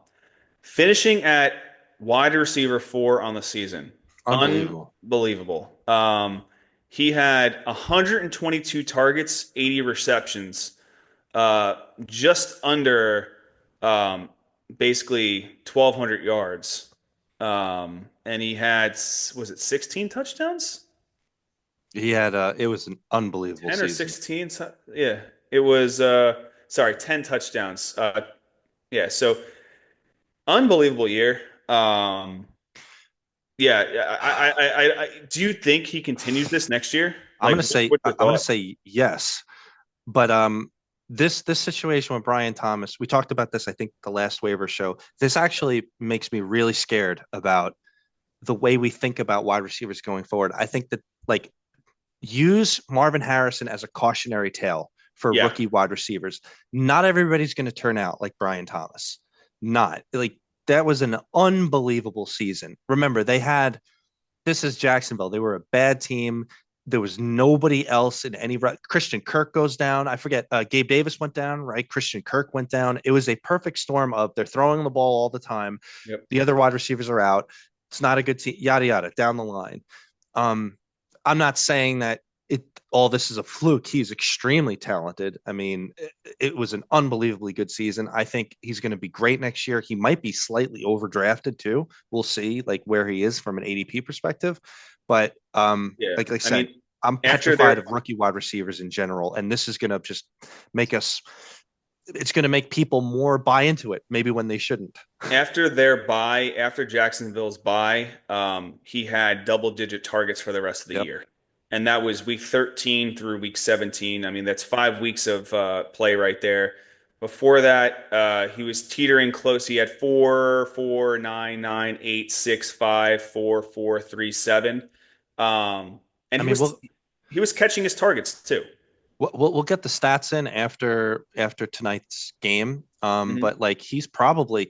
Finishing at wide receiver 4 on the season. unbelievable. Unbelievable. He had 122 targets, 80 receptions, uh, just under um, basically 1,200 yards. And he had, was it 16 touchdowns? He had it was an unbelievable 10 or season. 16? Yeah, it was, sorry, 10 touchdowns. Yeah, so unbelievable year. Yeah, do you think he continues this next year? I'm Like, gonna say what's I'm your gonna thought? say yes. But this situation with Brian Thomas, we talked about this, I think, the last waiver show. This actually makes me really scared about the way we think about wide receivers going forward. I think that like use Marvin Harrison as a cautionary tale for Yeah, rookie wide receivers. Not everybody's going to turn out like Brian Thomas. Not like that was an unbelievable season. Remember, they had this is Jacksonville. They were a bad team. there was nobody else in any. Christian Kirk goes down. I forget. Gabe Davis went down, right? Christian Kirk went down. It was a perfect storm of they're throwing the ball all the time. Yep. The other wide receivers are out. It's not a good team. Yada yada down the line. Um, I'm not saying that it all this is a fluke. He's extremely talented. I mean, it was an unbelievably good season. I think he's going to be great next year. He might be slightly overdrafted too. We'll see like where he is from an ADP perspective. But Yeah. like I I said, mean, I'm after petrified their of rookie wide receivers in general, and this is going to just make us. It's going to make people more buy into it, maybe when they shouldn't. after their bye, after Jacksonville's bye, he had double-digit targets for the rest of the Yep. year, and that was week 13 through week 17. I mean, that's 5 weeks of play right there. Before that, he was teetering close. He had 4, 4, 9, 9, 8, 6, 5, 4, 4, 3, 7, and I mean, he was catching his targets too. we'll get the stats in after tonight's game. Mhm. But like he's probably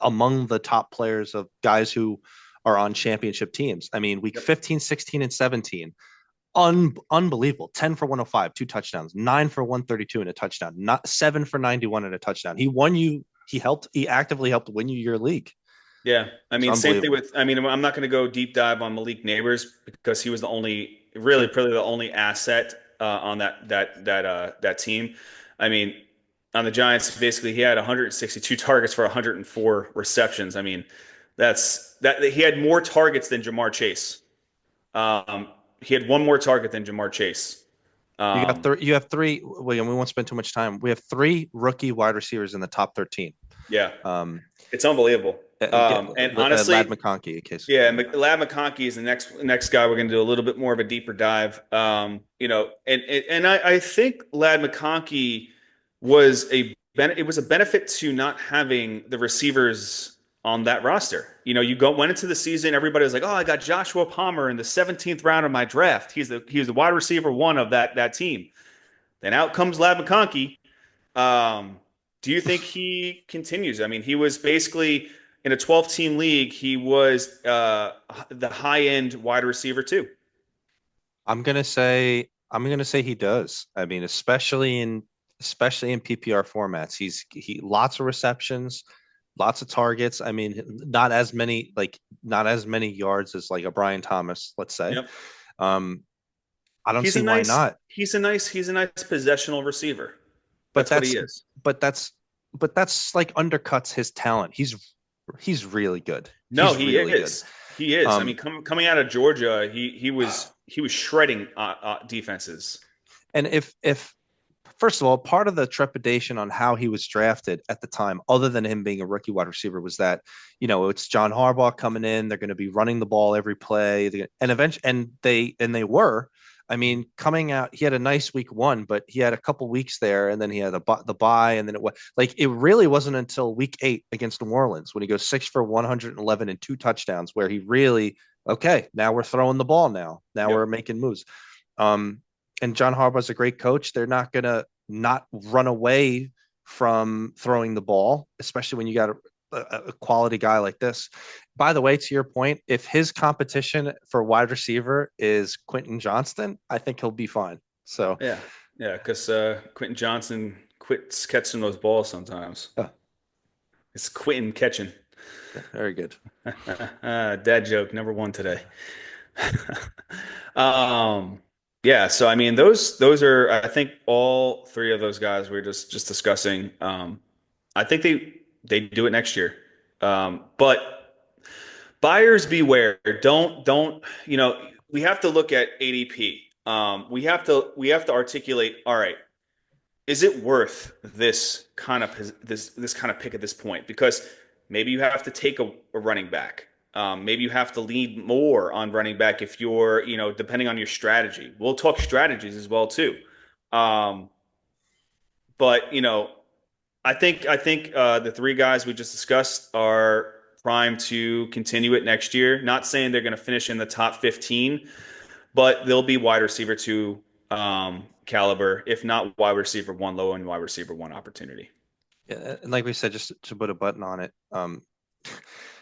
among the top players of guys who are on championship teams. I mean, week Yep. 15, 16, and 17, unbelievable. 10 for 105, two touchdowns, 9 for 132 and a touchdown, not 7 for 91 and a touchdown. He won you, he actively helped win you your league. Yeah, I It's mean, same thing unbelievable. with. I mean, I'm not going to go deep dive on Malik Neighbors because he was the only, really, Sure. probably the only asset on that team. I mean, on the Giants, basically, he had 162 targets for 104 receptions. I mean, that he had more targets than Jamar Chase. Um, he had one more target than Jamar Chase. Um, You have three, William. We won't spend too much time. We have three rookie wide receivers in the top 13. yeah, Um, it's unbelievable. And Lad honestly, McConkey, in case. yeah, Lab McConkey is the next guy. We're going to do a little bit more of a deeper dive. And I think Lad McConkey was it was a benefit to not having the receivers on that roster. Went into the season, everybody was like, "Oh, I got Joshua Palmer in the 17th round of my draft. He was the wide receiver one of that team." Then out comes Lad McConkey. Do you think he continues? I mean, he was basically in a 12-team league. He was the high-end wide receiver too. I'm gonna say he does. I mean, especially in PPR formats. He lots of receptions, lots of targets. I mean, not as many yards as like a Brian Thomas, let's say. Yep. Um, I don't see why not. He's a nice possessional receiver. But That's what that's he is. but that's but that's like undercuts his talent. He's really good. No, He's he really good. is. He is. I Um, mean, coming out of Georgia, he was shredding defenses. and if first of all, part of the trepidation on how he was drafted at the time, other than him being a rookie wide receiver, was that it's John Harbaugh coming in. They're going to be running the ball every play, and eventually, and they were. I mean, coming out, he had a nice week one, but he had a couple weeks there, and then he had the bye, and then it was like it really wasn't until week 8 against New Orleans when he goes 6 for 111 and two touchdowns where he really okay. Now we're throwing the ball. Now Yep. we're making moves. Um, and John Harbaugh's a great coach. They're not gonna not run away from throwing the ball, especially when you got a quality guy like this. By the way, to your point, if his competition for wide receiver is Quentin Johnston, I think he'll be fine. So, Yeah. Yeah. Because Quentin Johnson quits catching those balls sometimes. uh, It's Quentin catching. very good. Dad joke number one today. Um, yeah, so I mean those are I think all three of those guys we are just discussing. I think they do it next year. But buyers beware. Don't we have to look at ADP. We have to articulate, all right, is it worth this kind of pick at this point? Because maybe you have to take a running back. Maybe you have to lean more on running back if you're, depending on your strategy. We'll talk strategies as well too. Um, but I think the three guys we just discussed are primed to continue it next year. Not saying they're going to finish in the top 15, but they'll be wide receiver two caliber, if not wide receiver one, low end wide receiver one opportunity. Yeah, and like we said, just to put a button on it.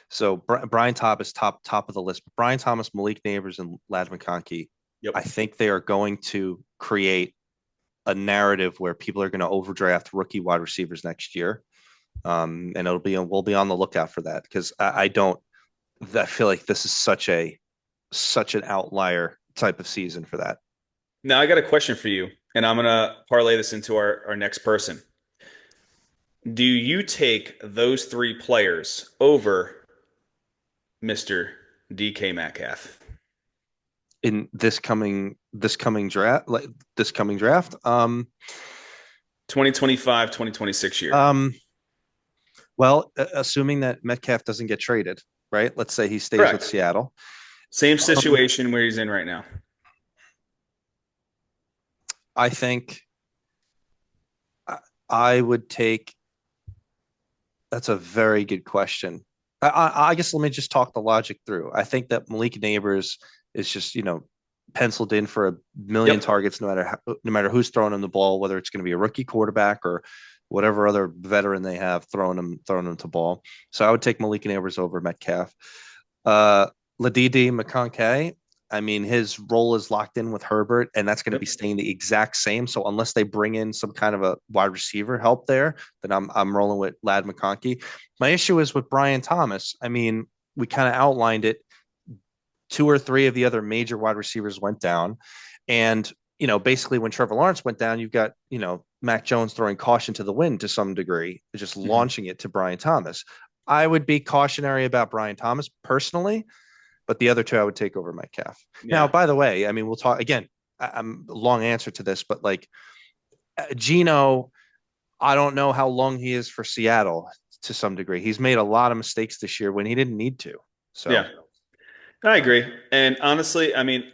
So Brian Top is top of the list. But Brian Thomas, Malik Neighbors, and Lad McConkey. Yep. I think they are going to create a narrative where people are going to overdraft rookie wide receivers next year. And we'll be on the lookout for that because I don't I feel like this is such an outlier type of season for that. Now I got a question for you, and I'm gonna parlay this into our next person. Do you take those three players over Mr. DK Metcalf? In this coming draft, like this coming draft. 2025, 2026 year. Um, well, assuming that Metcalf doesn't get traded, right? Let's say he stays with Correct. Seattle. Same Um, situation where he's in right now. I think I, I would take. That's a very good question. I guess let me just talk the logic through. I think that Malik Neighbors is just penciled in for a million Yep. targets, no matter who's throwing him the ball, whether it's going to be a rookie quarterback or whatever other veteran they have throwing him to ball. So I would take Malik Neighbors over Metcalf. Uh, Ladidi McConkey, I mean, his role is locked in with Herbert, and that's going to be Yep. staying the exact same. So unless they bring in some kind of a wide receiver help there, then I'm rolling with Lad McConkey. My issue is with Brian Thomas. I mean, we kind of outlined it. Two or three of the other major wide receivers went down, and basically when Trevor Lawrence went down, you've got Mac Jones throwing caution to the wind to some degree, just Mhm. launching it to Brian Thomas. I would be cautionary about Brian Thomas personally, but the other two I would take over Metcalf. Now, Yeah. by the way, I mean, we'll talk again. I'm a long answer to this, but like Gino, I don't know how long he is for Seattle to some degree. He's made a lot of mistakes this year when he didn't need to. So, Yeah. I agree. And honestly, I mean,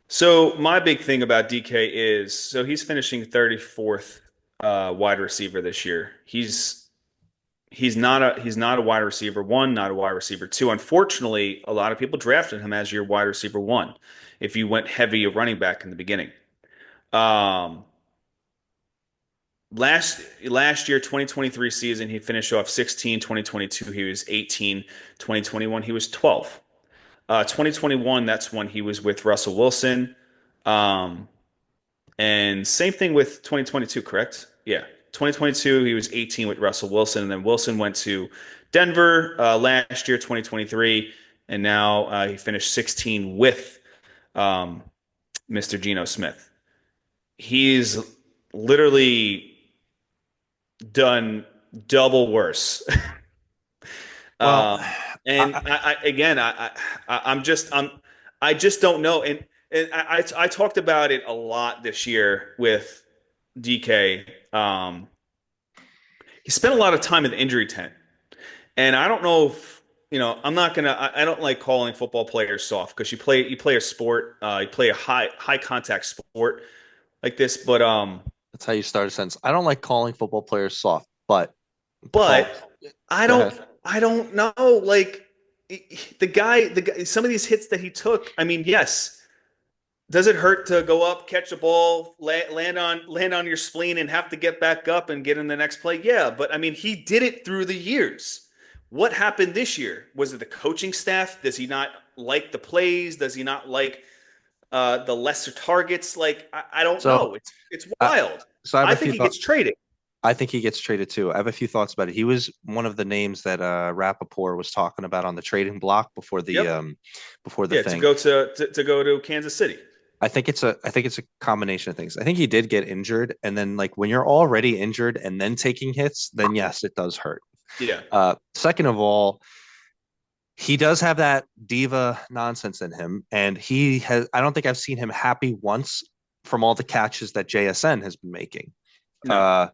so my big thing about DK is so he's finishing 34th wide receiver this year. He's not a wide receiver one, not a wide receiver two. Unfortunately, a lot of people drafted him as your wide receiver one if you went heavy running back in the beginning. Um, last year, 2023 season, he finished off 16. 2022, he was 18. 2021, he was 12. 2021, that's when he was with Russell Wilson. Um, and same thing with 2022, correct? Yeah. 2022, he was 18 with Russell Wilson, and then Wilson went to Denver last year, 2023, and now he finished 16 with um, Mr. Geno Smith. He's literally done double worse. well, Um, and I, I just don't know. And I talked about it a lot this year with DK. He spent a lot of time in the injury tent, and I don't know if I'm not gonna. I don't like calling football players soft because you play a sport, you play a high contact sport like this. that's how you start a sentence. I don't like calling football players soft, but call. But I Go don't ahead. I don't know. Like the guy, some of these hits that he took. I mean, yes. Does it hurt to go up, catch a ball, land on your spleen, and have to get back up and get in the next play? Yeah, but I mean, he did it through the years. What happened this year? Was it the coaching staff? Does he not like the plays? Does he not like the lesser targets? Like I don't So, know. It's uh, wild. so I have I a think few he thoughts. gets traded. I think he gets traded too. I have a few thoughts about it. He was one of the names that Rappaport was talking about on the trading block Yep. before the Yeah, to thing. go to go to Kansas City. I think it's a combination of things. I think he did get injured, and then like when you're already injured and then taking hits, then yes, it does hurt. Yeah. Second of all, he does have that diva nonsense in him, and he has. I don't think I've seen him happy once from all the catches that JSN has been making. No. Uh,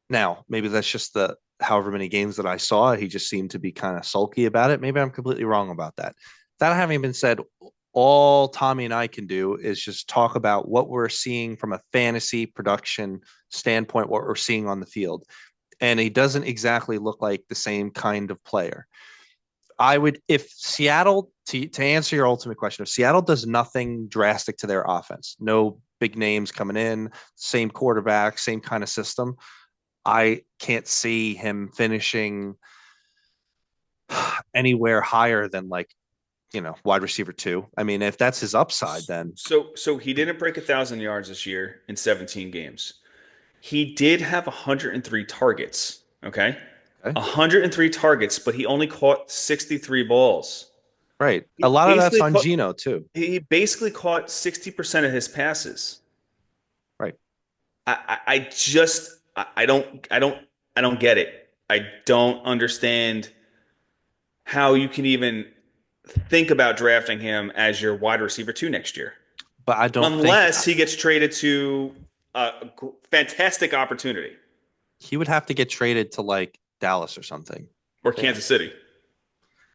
Now, maybe that's just the however many games that I saw. He just seemed to be kind of sulky about it. Maybe I'm completely wrong about that. That having been said, all Tommy and I can do is just talk about what we're seeing from a fantasy production standpoint, what we're seeing on the field. And he doesn't exactly look like the same kind of player. I would, if Seattle, to answer your ultimate question, if Seattle does nothing drastic to their offense, no big names coming in, same quarterback, same kind of system, I can't see him finishing anywhere higher than like wide receiver two. I mean, if that's his upside, then So he didn't break 1,000 yards this year in 17 games. He did have 103 targets. Okay, okay, 103 targets, but he only caught 63 balls. right. A He lot of that's basically on caught Gino too, he basically caught 60% of his passes. right? I just I don't get it. I don't understand how you can even think about drafting him as your wide receiver two next year, But I don't think unless he gets traded to a fantastic opportunity he would have to get traded to like Dallas or something. or Yeah. Kansas City.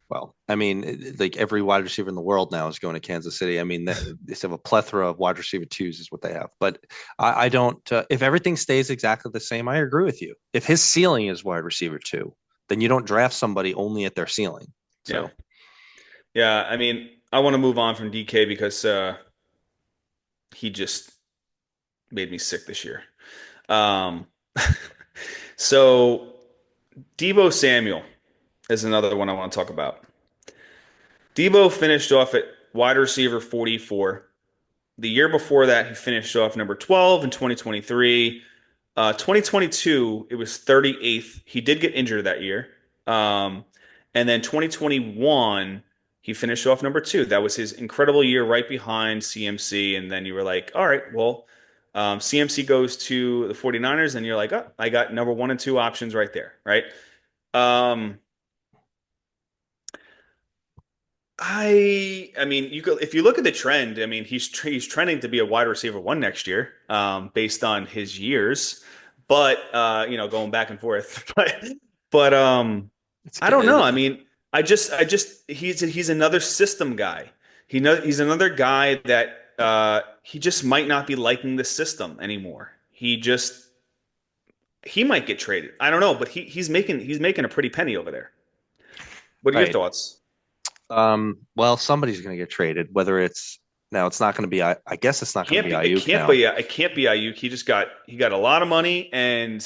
Well, I mean, like every wide receiver in the world now is going to Kansas City. I mean, they have a plethora of wide receiver twos, is what they have. But I don't. If everything stays exactly the same, I agree with you. If his ceiling is wide receiver two, then you don't draft somebody only at their ceiling. Yeah, So, yeah. I mean, I want to move on from DK because he just made me sick this year. Um, so Debo Samuel is another one I want to talk about. Debo finished off at wide receiver 44. The year before that, he finished off number 12 in 2023. 2022, it was 38th. He did get injured that year. Um, and then 2021, he finished off number two. That was his incredible year right behind CMC. And then you were like, all right, well, CMC goes to the 49ers, and you're like, oh, I got number one and two options right there, right? Um, I mean, you could if you look at the trend. I mean, he's trending to be a wide receiver one next year, based on his years. But going back and forth. But it's I don't know. I mean, I just he's another system guy. He's another guy that he just might not be liking the system anymore. He might get traded. I don't know, but he's making a pretty penny over there. What are your right. thoughts? Well, somebody's going to get traded. Whether it's now, it's not going to be. I guess it's not going to be It Ayuk can't now. be it can't be Ayuk. He got a lot of money, and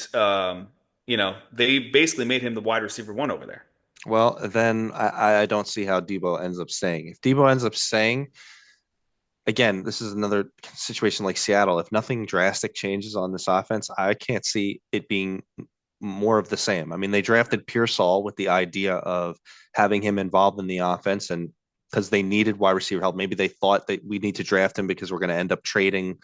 they basically made him the wide receiver one over there. Well, then I don't see how Debo ends up staying. If Debo ends up staying, again, this is another situation like Seattle. If nothing drastic changes on this offense, I can't see it being more of the same. I mean, they drafted Pearsall with the idea of having him involved in the offense, and because they needed wide receiver help, maybe they thought that we need to draft him because we're going to end up trading.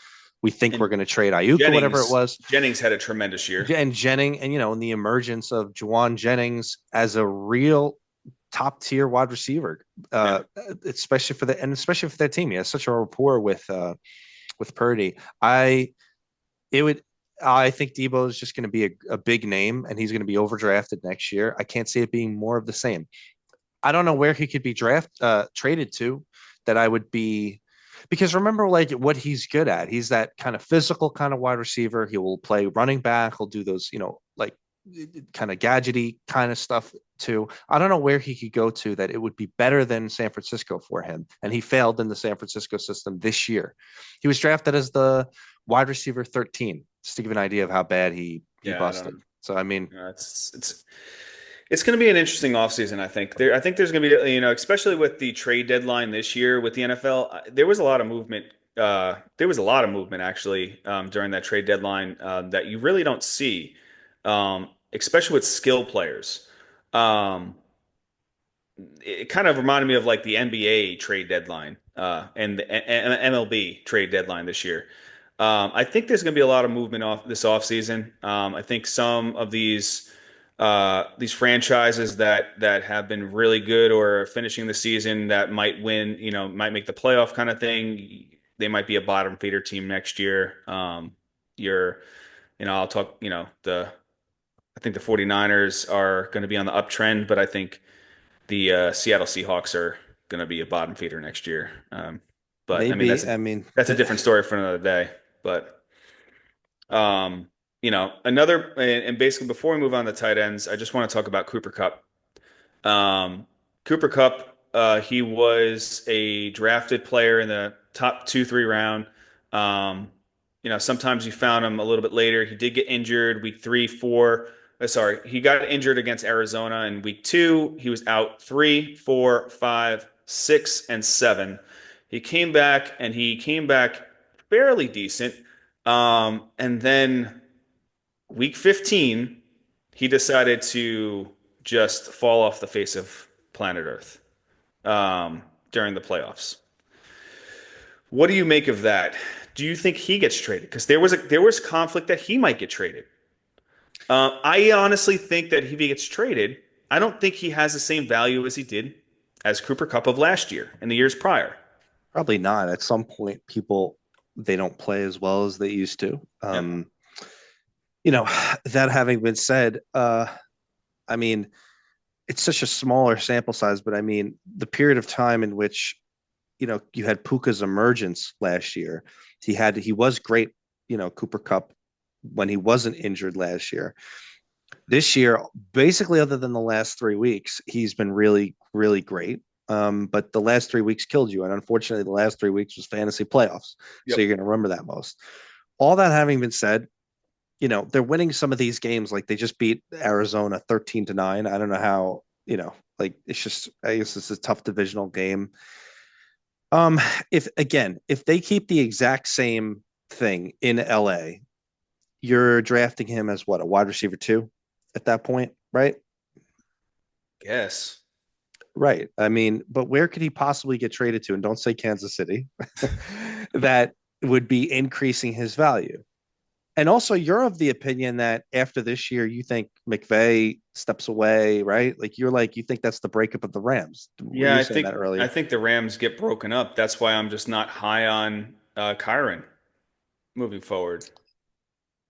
We think we're And going to trade Ayuk or whatever it was. Jennings had a tremendous year. And Jennings, and in the emergence of Juwan Jennings as a real top tier wide receiver, Yeah. especially for that team. He has such a rapport with Purdy. It would I think Debo is just going to be a big name, and he's going to be overdrafted next year. I can't see it being more of the same. I don't know where he could be traded to that I would be, because remember, like, what he's good at. He's that kind of physical kind of wide receiver. He will play running back. He'll do those, like, kind of gadgety kind of stuff too. I don't know where he could go to that it would be better than San Francisco for him. And he failed in the San Francisco system this year. He was drafted as the wide receiver 13, just to give an idea of how bad he Yeah, I busted. don't. So I mean, It's going to be an interesting offseason, I think. I think there's going to be, especially with the trade deadline this year with the NFL, there was a lot of movement. There was a lot of movement actually, during that trade deadline, that you really don't see, especially with skill players. Um, it kind of reminded me of like the NBA trade deadline, and the MLB trade deadline this year. I think there's going to be a lot of movement off this offseason. I think some of these franchises that have been really good or finishing the season that might win, might make the playoff kind of thing. They might be a bottom feeder team next year. You're, I'll talk, I think the 49ers are going to be on the uptrend, but I think the Seattle Seahawks are going to be a bottom feeder next year. But I mean, maybe. I mean, that's a different story for another day. But another and basically before we move on to tight ends, I just want to talk about Cooper Kupp. Cooper Kupp, he was a drafted player in the top 2, 3 round. Sometimes you found him a little bit later. He did get injured week 3, 4. Sorry, he got injured against Arizona in week 2. He was out 3, 4, 5, 6-7. He came back fairly decent. And then week 15, he decided to just fall off the face of planet Earth during the playoffs. What do you make of that? Do you think he gets traded? Because there was conflict that he might get traded. I honestly think that if he gets traded, I don't think he has the same value as he did as Cooper Cup of last year and the years prior. Probably not. At some point, people they don't play as well as they used to. Yeah. You know, that having been said, I mean, it's such a smaller sample size, but I mean, the period of time in which you had Puka's emergence last year, he was great. Cooper Cup when he wasn't injured last year. This year, basically, other than the last 3 weeks, he's been really, really great. But the last 3 weeks killed you, and unfortunately, the last 3 weeks was fantasy playoffs. So Yep. you're going to remember that most. All that having been said, they're winning some of these games. Like they just beat Arizona 13-9. I don't know how. Like it's just. I guess it's a tough divisional game. Um, if they keep the exact same thing in LA, you're drafting him as what, a wide receiver two at that point, right? Yes. Right. I mean, but where could he possibly get traded to? And don't say Kansas City, that would be increasing his value. And also, you're of the opinion that after this year, you think McVay steps away, right? Like you think that's the breakup of the Rams. Yeah, You were I saying think that I earlier. think the Rams get broken up. That's why I'm just not high on Kyron moving forward.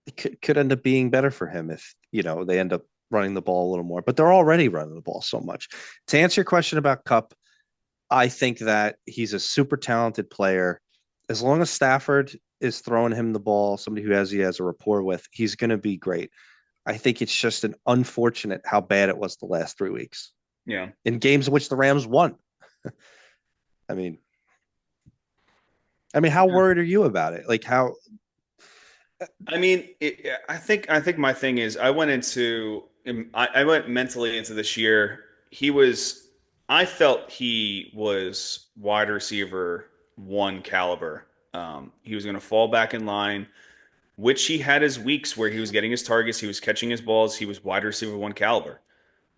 It could end up being better for him if they end up running the ball a little more. But they're already running the ball so much. To answer your question about Cup, I think that he's a super talented player. As long as Stafford is throwing him the ball, somebody who he has a rapport with, he's going to be great. I think it's just an unfortunate how bad it was the last 3 weeks Yeah. in games in which the Rams won. I mean, how worried are you about it? Like how I mean, I think my thing is I went mentally into this year. I felt he was wide receiver one caliber. He was going to fall back in line, which he had his weeks where he was getting his targets, he was catching his balls, he was wide receiver one caliber.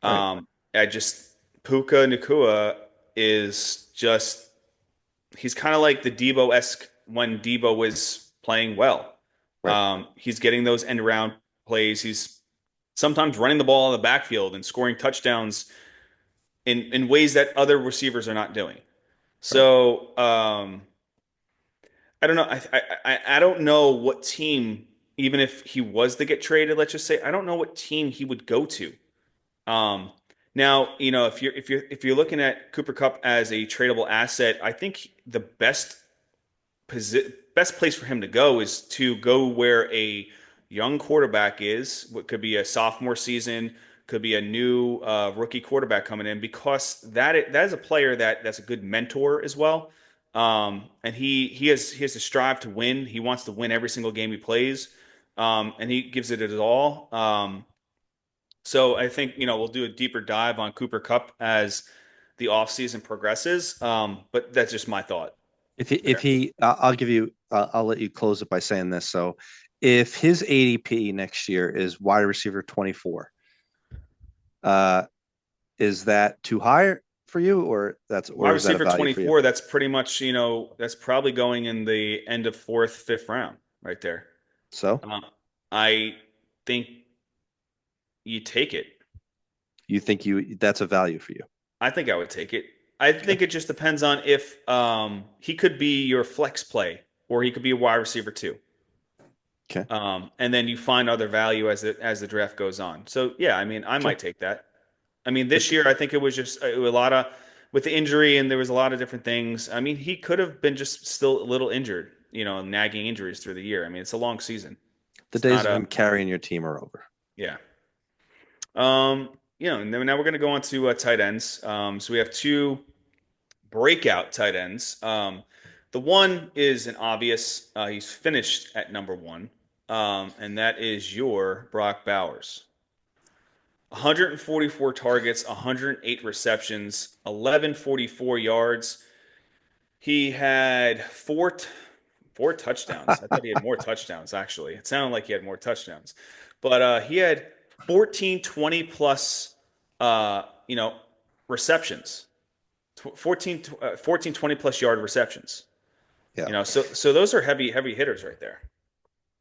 right, Um, I just Puka Nakua is just he's kind of like the Debo-esque when Debo was playing well. right, He's getting those end around plays. He's sometimes running the ball in the backfield and scoring touchdowns in ways that other receivers are not doing. right. So I don't know. I don't know what team, even if he was to get traded, let's just say, I don't know what team he would go to. Um, Now, if you're looking at Cooper Cup as a tradable asset, I think the best place for him to go is to go where a young quarterback is. What could be a sophomore season, could be a new rookie quarterback coming in, because that is a player that's a good mentor as well. And he has to strive to win. He wants to win every single game he plays, and he gives it his all. So I think we'll do a deeper dive on Cooper Cup as the offseason progresses. But that's just my thought. I'll give you, I'll let you close it by saying this. So, if his ADP next year is wide receiver 24, uh, is that too high for you, Wide or is that a receiver value for you? 24, that's pretty much, that's probably going in the end of fourth, fifth round right there. So, I think you take it. you think that's a value for you? I think I would take it. I Okay, think it just depends on if he could be your flex play or he could be a wide receiver too. okay, And then you find other value as the draft goes on. So yeah, I mean, I sure. might take that. I mean, But this year I think it was just a lot of with the injury and there was a lot of different things. I mean, he could have been just still a little injured, nagging injuries through the year. I mean, it's a long season. the It's days not of a him carrying your team are over. yeah. And then now we're going to go on to tight ends. So we have two breakout tight ends. The one is an obvious. He's finished at number one, and that is your Brock Bowers. 144 targets, 108 receptions, 1144 yards. He had four touchdowns. I thought he had more touchdowns, actually. It sounded like he had more touchdowns. But he had 14, 20 plus, receptions. 14, 20 plus yard receptions. Yeah. So those are heavy hitters right there.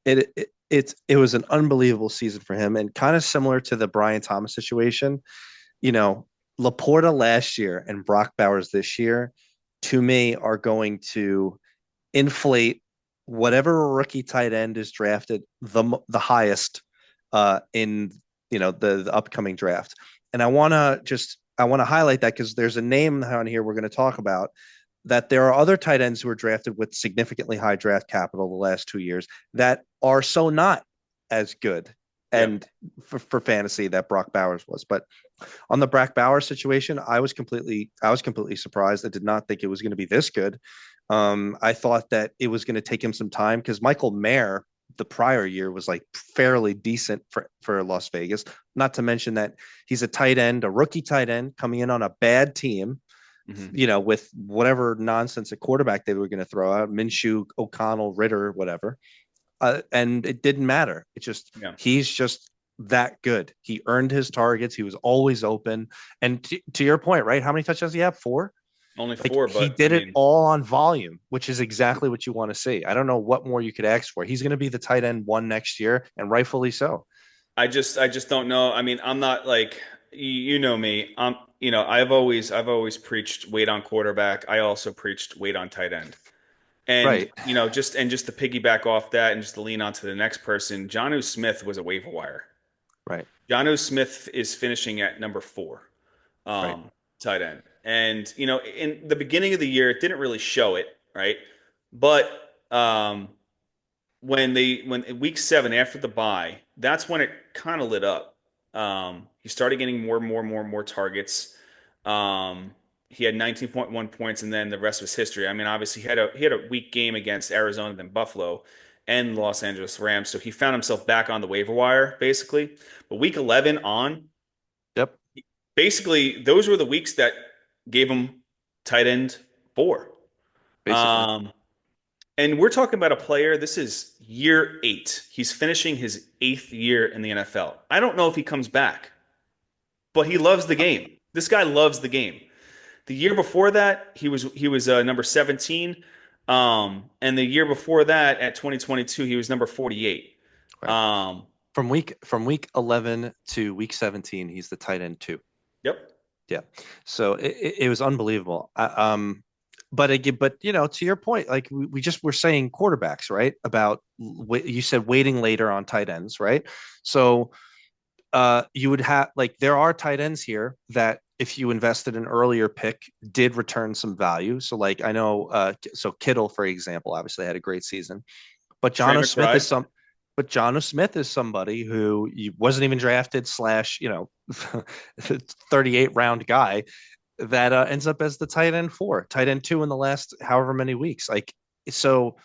It was an unbelievable season for him, and kind of similar to the Brian Thomas situation. You know, Laporta last year and Brock Bowers this year, to me, are going to inflate whatever rookie tight end is drafted the highest in the upcoming draft. And I want to highlight that because there's a name on here we're going to talk about, that there are other tight ends who were drafted with significantly high draft capital the last 2 years that are so not as good Yep. and for fantasy that Brock Bowers was. But on the Brock Bowers situation, I was completely surprised. I did not think it was going to be this good. I thought that it was going to take him some time because Michael Mayer the prior year was like fairly decent for Las Vegas. Not to mention that he's a tight end, a rookie tight end coming in on a bad team, Hmm. with whatever nonsense at quarterback they were going to throw out, Minshew, O'Connell, Ritter, whatever. And it didn't matter. Yeah. He's just that good. He earned his targets. He was always open. And to your point, right? How many touchdowns do you have? Four? Only Like four, he but I did it mean, all on volume, which is exactly what you want to see. I don't know what more you could ask for. He's going to be the tight end one next year, and rightfully so. I just don't know. I mean, I'm not like you know me. I've always preached wait on quarterback. I also preached wait on tight end. And Right, just to piggyback off that and just to lean on to the next person, Jonnu Smith was a waiver wire. right, Jonnu Smith is finishing at number four, right. um, tight end. And in the beginning of the year, it didn't really show it, right? But when week 7 after the bye, that's when it kind of lit up. He started getting more targets. Um, he had 19.1 points, and then the rest was history. I mean, obviously he had a weak game against Arizona, then Buffalo, and the Los Angeles Rams, so he found himself back on the waiver wire basically. But week 11 on, Yep, basically those were the weeks that gave him tight end four. basically. Um, and we're talking about a player, this is year 8. He's finishing his 8th year in the NFL. I don't know if he comes back, but he loves the game. This guy loves the game. The year before that, he was number 17. And the year before that, at 2022, he was number 48. Right. Um, From week 11 to week 17, he's the tight end two. yep. Yeah. So it was unbelievable. But to your point, like we just were saying quarterbacks, right? About you said waiting later on tight ends, right? So you would have like there are tight ends here that if you invested an earlier pick did return some value. So like I know so Kittle, for example, obviously had a great season. But Trey John Smith is McBride. some but John Smith is somebody who wasn't even drafted slash 38 round guy that ends up as the tight end four, tight end two in the last however many weeks. Like, so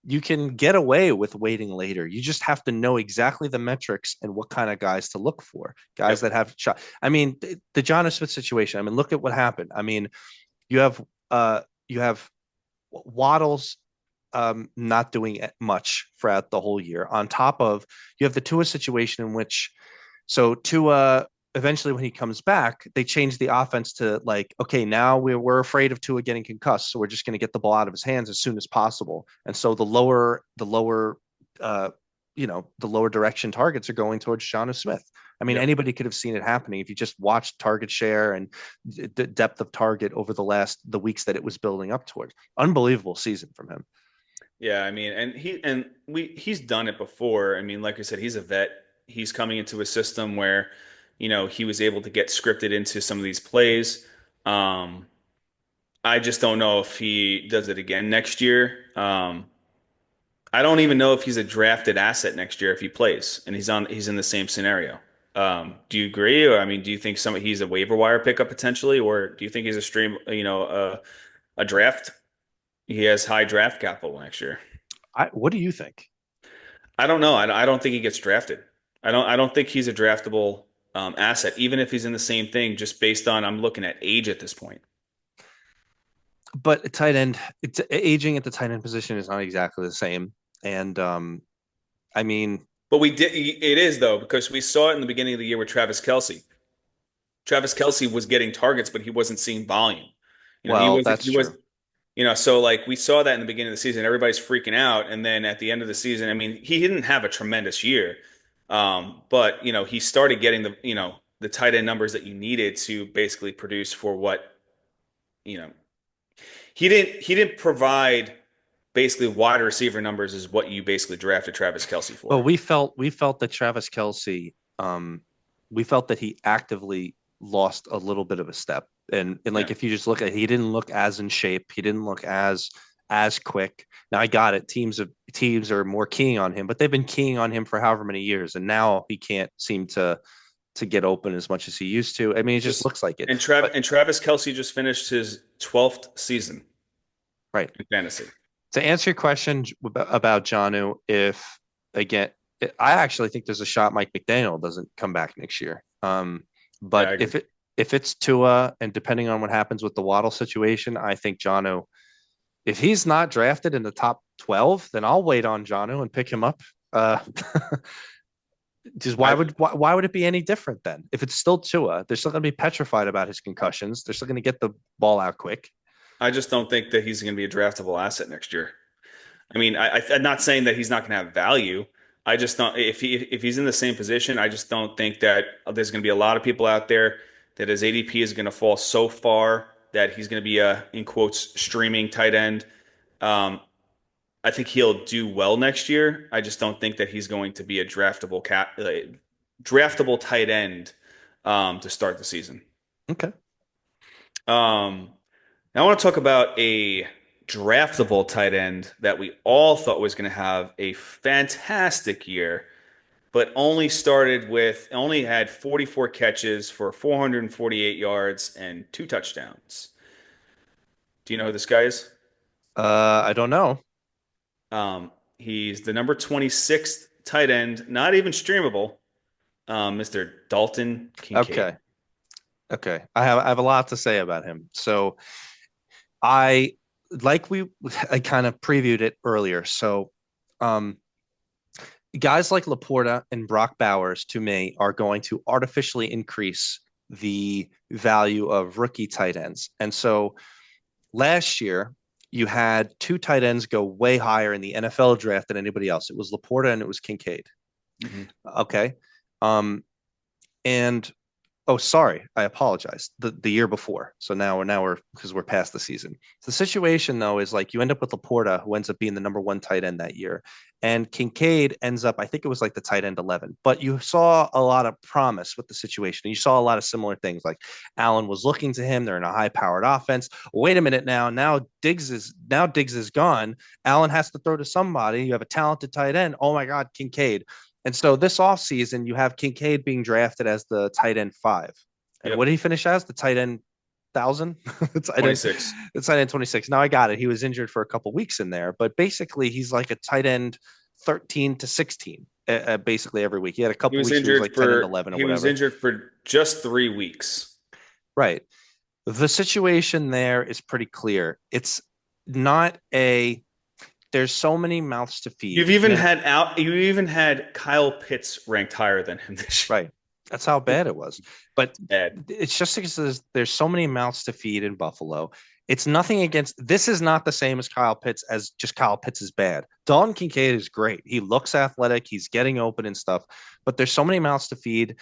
you can get away with waiting later. You just have to know exactly the metrics and what kind of guys to look for. Guys that Yep. have shot. I mean, the John Smith situation. I mean, look at what happened. I mean, you have you have Waddles not doing much throughout the whole year. On top of you have the Tua situation in which so Tua eventually when he comes back, they change the offense to like, okay, now we're afraid of Tua getting concussed, so we're just going to get the ball out of his hands as soon as possible. And so uh, the lower direction targets are going towards Jonnu Smith. I mean, Yep. anybody could have seen it happening if you just watched target share and the depth of target over the weeks that it was building up towards. Unbelievable season from him. Yeah, I mean, he's done it before. I mean, like I said, he's a vet. He's coming into a system where, he was able to get scripted into some of these plays. Um, I just don't know if he does it again next year. I don't even know if he's a drafted asset next year if he plays and he's in the same scenario. Do you agree, or I mean, do you think he's a waiver wire pickup potentially, or do you think he's a stream, a draft? He has high draft capital next year. What do you think? I don't know. I don't think he gets drafted. I don't think he's a draftable. asset, even if he's in the same thing, just based on I'm looking at age at this point. But tight end, it's aging at the tight end position is not exactly the same. And I mean, But we did. It is though because we saw it in the beginning of the year with Travis Kelsey. Travis Kelsey was getting targets, but he wasn't seeing volume. He well, was that's true. so like we saw that in the beginning of the season, everybody's freaking out, and then at the end of the season, I mean, he didn't have a tremendous year, but he started getting the tight end numbers that you needed to basically produce for what you know he didn't provide basically wide receiver numbers is what you basically drafted Travis Kelsey Well, for. we felt that Travis Kelsey, we felt that he actively lost a little bit of a step. And Yeah, like if you just look at, he didn't look as in shape. He didn't look as quick. Now I got it. Teams are more keying on him, but they've been keying on him for however many years, and now he can't seem to get open as much as he used to. I mean, it just just looks like it. But and Travis Kelsey just finished his 12th season right. in fantasy. To answer your question about Janu, if again, I actually think there's a shot Mike McDaniel doesn't come back next year. Yeah, I But agree. if it's Tua and depending on what happens with the Waddle situation, I think Janu, if he's not drafted in the top 12, then I'll wait on Janu and pick him up. Uh, just I why would it be any different then? If it's still Tua, they're still going to be petrified about his concussions. They're still going to get the ball out quick. I just don't think that he's going to be a draftable asset next year. I mean, I'm not saying that he's not going to have value. I just don't if he's in the same position, I just don't think that there's going to be a lot of people out there that his ADP is going to fall so far that he's going to be a in quotes streaming tight end. Um, I think he'll do well next year. I just don't think that he's going to be a draftable tight end to start the season. Okay. Um, Now I want to talk about a draftable tight end that we all thought was going to have a fantastic year, but only had 44 catches for 448 yards and two touchdowns. Do you know who this guy is? I don't know. He's the number 26th tight end, not even streamable, Mr. Dalton Kincaid. Okay. Okay. I have a lot to say about him. So I like I kind of previewed it earlier. So um guys like Laporta and Brock Bowers to me are going to artificially increase the value of rookie tight ends. And so last year you had two tight ends go way higher in the NFL draft than anybody else. It was Laporta and it was Kincaid. Mhm. Okay. Um and Oh, sorry. I apologize. The year before. So now we're because we're past the season. The situation though is like you end up with Laporta, who ends up being the number one tight end that year, and Kincaid ends up. I think it was like the tight end 11. But you saw a lot of promise with the situation. You saw a lot of similar things. Like Allen was looking to him. They're in a high-powered offense. Wait a minute now. Now Diggs is gone. Allen has to throw to somebody. You have a talented tight end. Oh my God, Kincaid. And so this offseason, you have Kincaid being drafted as the tight end five. And what Yep, did he finish as? The tight end 1,000? the tight end, 26. the tight end 26. Now I got it. He was injured for a couple weeks in there, but basically he's like a tight end 13 to 16 basically every week. He had a couple weeks where he was like tight end 11 or He was whatever. injured for just 3 weeks. Right. The situation there is pretty clear. It's not a, there's so many mouths to feed. You even had Kyle Pitts ranked higher than him this Right. That's how year. bad it was. But Bad. it's just because there's so many mouths to feed in Buffalo. It's nothing against, this is not the same as Kyle Pitts as just Kyle Pitts is bad. Dalton Kincaid is great. He looks athletic, he's getting open and stuff, but there's so many mouths to feed.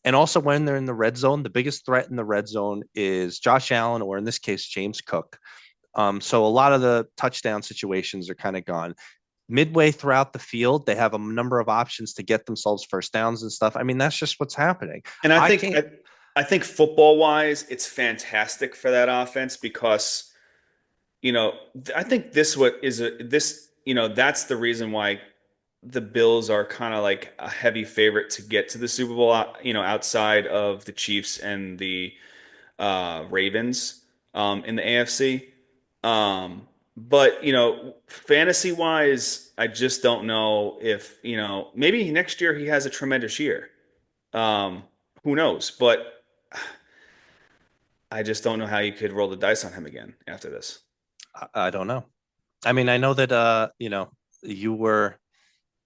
And also when they're in the red zone, the biggest threat in the red zone is Josh Allen, or in this case, James Cook. So a lot of the touchdown situations are kind of gone midway throughout the field. They have a number of options to get themselves first downs and stuff. I mean, that's just what's happening. And I can't. I think football wise, it's fantastic for that offense because I think that's the reason why the Bills are kind of like a heavy favorite to get to the Super Bowl, outside of the Chiefs and the Ravens in the AFC. But fantasy wise, I just don't know if maybe next year he has a tremendous year. Um, who knows? But I just don't know how you could roll the dice on him again after this. I don't know. I mean, I know that you were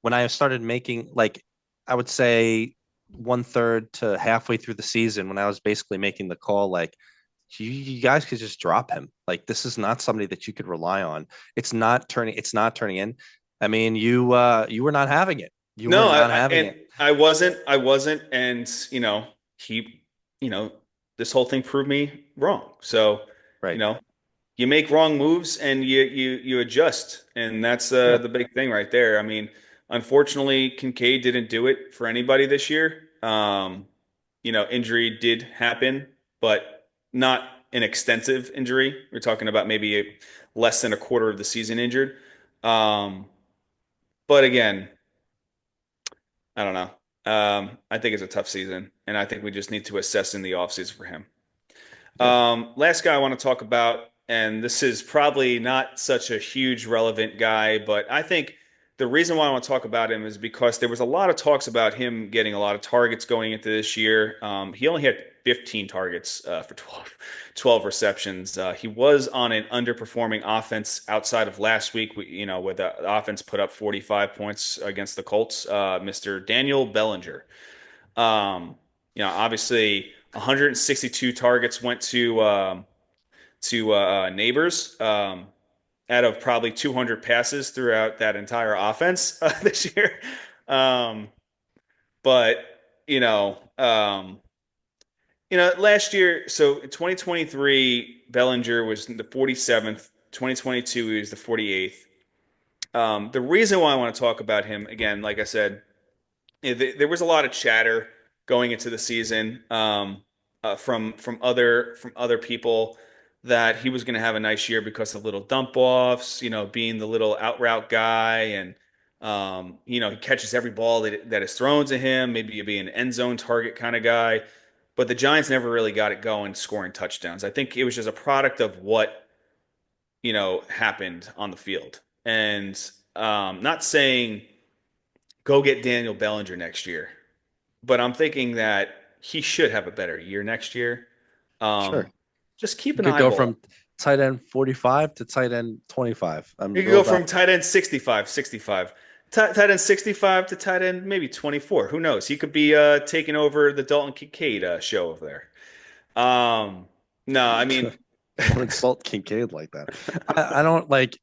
when I started making like I would say one third to halfway through the season when I was basically making the call like you guys could just drop him. Like this is not somebody that you could rely on. It's not turning in. I mean, you were not having it. You were No, not having and it. I wasn't, and he, this whole thing proved me wrong. So, you Right. know, you make wrong moves and you adjust, and that's Yeah. the big thing right there. I mean, unfortunately, Kincaid didn't do it for anybody this year. Injury did happen, but not an extensive injury. We're talking about maybe less than a quarter of the season injured. Um, but again, I don't know. I think it's a tough season, and I think we just need to assess in the offseason for him. Yeah. Last guy I want to talk about, and this is probably not such a huge relevant guy, but I think the reason why I want to talk about him is because there was a lot of talks about him getting a lot of targets going into this year. He only had 15 targets for 12 receptions. He was on an underperforming offense outside of last week, where the offense put up 45 points against the Colts. Mr. Daniel Bellinger. Obviously 162 targets went to neighbors out of probably 200 passes throughout that entire offense this year. Um, but you know, um, last year, so in 2023, Bellinger was the 47th. 2022, he was the 48th. The reason why I want to talk about him again, like I said, there was a lot of chatter going into the season from other people that he was going to have a nice year because of little dump offs, being the little out route guy, and he catches every ball that is thrown to him. Maybe he'd be an end zone target kind of guy, but the Giants never really got it going, scoring touchdowns. I think it was just a product of what happened on the field, and not saying go get Daniel Bellinger next year. But I'm thinking that he should have a better year next year. Sure. Um, just keep You an could go eyeball. from tight end 45 to tight end 25. You I'm can go real from tight end 65, tight end 65 to tight end maybe 24. Who knows? He could be taking over the Dalton Kincaid show over there. No, I mean, Don't insult Kincaid like that. I don't like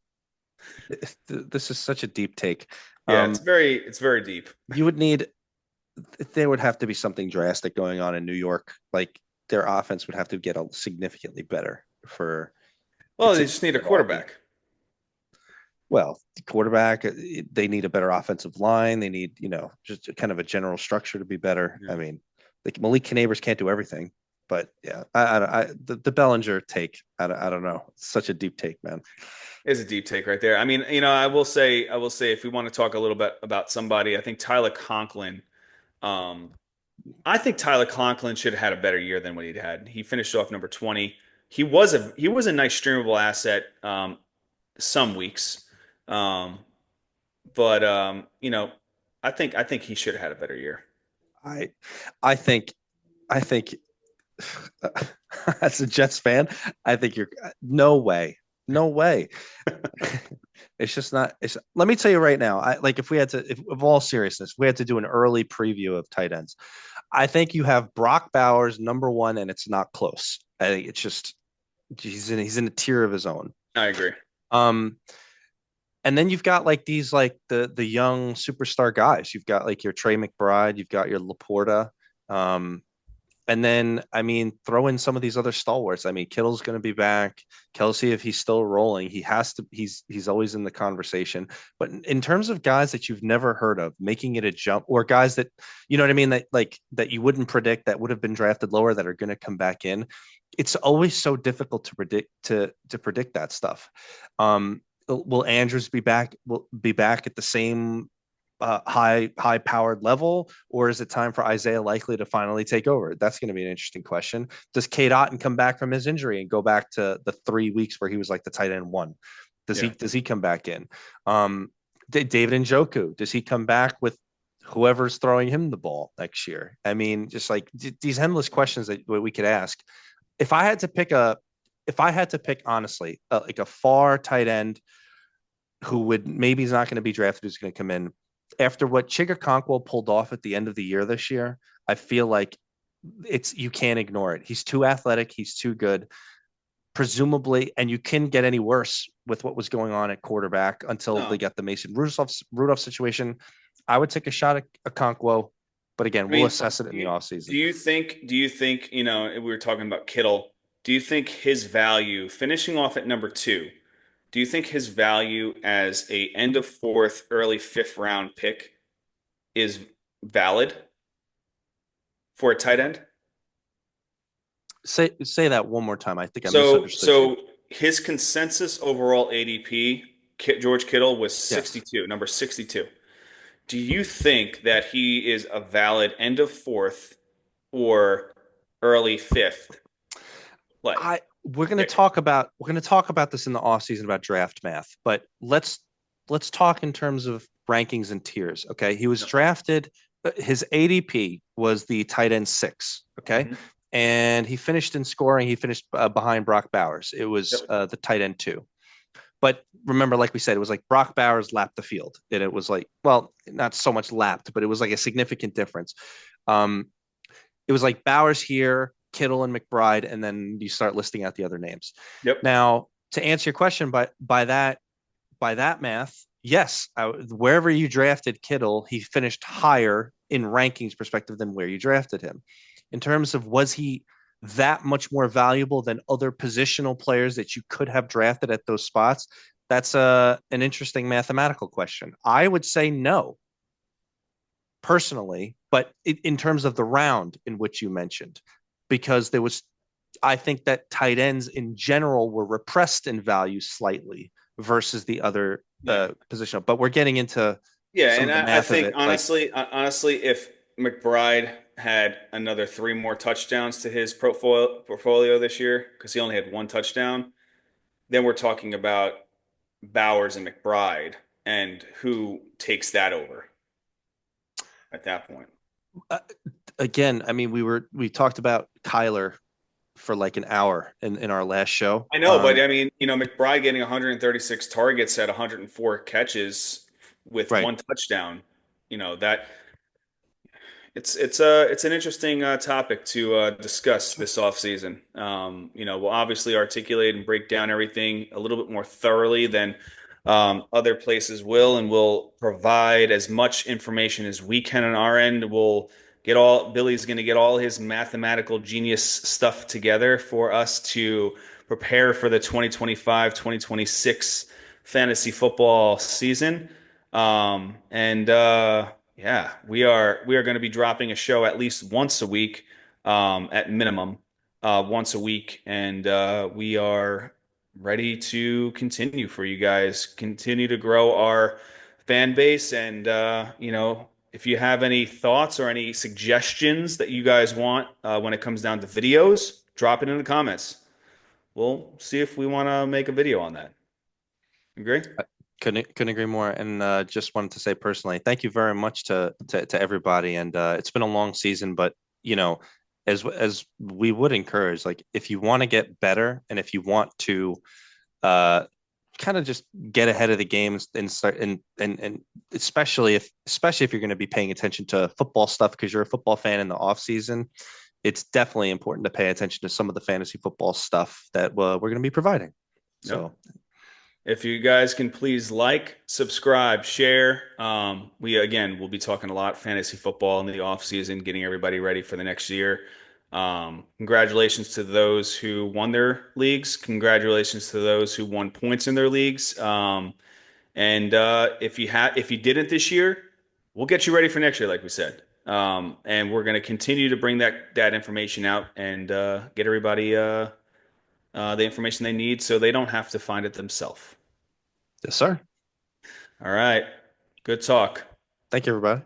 this is such a deep take. yeah, it's Um, very deep. you would need there would have to be something drastic going on in New York. Like their offense would have to get significantly better for Well, it they to just need a at all be quarterback. well. The quarterback, they need a better offensive line. They need just kind of a general structure to be better. I Yeah. mean, like Malik Neighbors can't do everything, but yeah, the Bellinger take. I don't know. It's such a deep take, man. Is a deep take right there. I mean, I will say, if we want to talk a little bit about somebody, I think Tyler Conklin. Um, I think Tyler Conklin should have had a better year than what he'd had. He finished off number 20. He was a nice streamable asset some weeks. Um, but I think he should have had a better year. I I think I think as a Jets fan, I think you're no way, no way. It's just not. Let me tell you right now. I like if we had to, if of all seriousness, we had to do an early preview of tight ends. I think you have Brock Bowers number one, and it's not close. I think it's just he's in a tier of his own. I agree. Um, and then you've got like these like the young superstar guys. You've got like your Trey McBride, you've got your Laporta. Um, and then, I mean, throw in some of these other stalwarts. I mean, Kittle's going to be back. Kelsey, if he's still rolling, he has to. He's always in the conversation. But in terms of guys that you've never heard of making it a jump, or guys that you know what I mean, that like that you wouldn't predict that would have been drafted lower that are going to come back in. It's always so difficult to predict to predict that stuff. Will Andrews be back? Will be back at the same high powered level, or is it time for Isaiah Likely to finally take over? That's going to be an interesting question. Does Cade Otton come back from his injury and go back to the 3 weeks where he was like the tight end one? Does he Yeah. does he come back in? David Njoku, does he come back with whoever's throwing him the ball next year. I mean, just like these endless questions that we could ask. If I had to pick a, if I had to pick honestly, like a far tight end who would maybe is not going to be drafted, who's going to come in after what Chigakonkwo pulled off at the end of the year this year, I feel like it's you can't ignore it. He's too athletic, he's too good, presumably, and you couldn't get any worse with what was going on at quarterback until they No, got the Mason Rudolph situation. I would take a shot at Okonkwo, but again, I we'll mean, assess it in the do offseason. you think? Do you think? We were talking about Kittle. Do you think his value, finishing off at number two, do you think his value as a end of fourth, early fifth round pick is valid for a tight end? Say that one more time. I think I So, misunderstood you. so his consensus overall ADP, George Kittle was Yes. 62, number 62. Do you think that he is a valid end of fourth or early fifth play I pick? we're gonna talk about this in the offseason about draft math, but let's talk in terms of rankings and tiers. Okay. He was No. drafted, his ADP was the tight end six. Okay. Mhm. And he finished in scoring. He finished behind Brock Bowers. It was Yep. the tight end two. But remember, like we said, it was like Brock Bowers lapped the field. And it was like, well, not so much lapped, but it was like a significant difference. Um, it was like Bowers here, Kittle and McBride, and then you start listing out the other names. Yep. Now, to answer your question, by that math, yes, wherever you drafted Kittle, he finished higher in rankings perspective than where you drafted him. In terms of was he that much more valuable than other positional players that you could have drafted at those spots? That's an interesting mathematical question. I would say no, personally, but in terms of the round in which you mentioned, because there was, I think that tight ends in general were repressed in value slightly versus the other Yeah. position. But we're getting into Yeah, some and of the I math of think it. Like, honestly, if McBride had another three more touchdowns to his portfolio this year, because he only had one touchdown, then we're talking about Bowers and McBride and who takes that over at that point. uh, again, I mean, we talked about Kyler for like an hour in our last show. I know, but I mean, McBride getting 136 targets at 104 catches with Right. one touchdown, that it's an interesting topic to discuss this offseason. We'll obviously articulate and break down everything a little bit more thoroughly than other places will, and we'll provide as much information as we can on our end. Billy's going to get all his mathematical genius stuff together for us to prepare for the 2025-2026 fantasy football season. And yeah, we are going to be dropping a show at least once a week, at minimum, once a week, and we are ready to continue for you guys, continue to grow our fan base, and if you have any thoughts or any suggestions that you guys want when it comes down to videos, drop it in the comments. We'll see if we want to make a video on that. Agree? Couldn't agree more. And just wanted to say personally, thank you very much to everybody. And it's been a long season, but as we would encourage, like if you want to get better and if you want to uh, kind of just get ahead of the games and start and especially if you're going to be paying attention to football stuff because you're a football fan in the off season, it's definitely important to pay attention to some of the fantasy football stuff that we're going to be providing. Yep. So If you guys can please like, subscribe, share. We again will be talking a lot fantasy football in the off season, getting everybody ready for the next year. Congratulations to those who won their leagues. Congratulations to those who won points in their leagues. And if you didn't this year, we'll get you ready for next year, like we said. And we're going to continue to bring that information out and get everybody the information they need so they don't have to find it themselves. yes, sir. All right. Good talk. Thank you, everybody.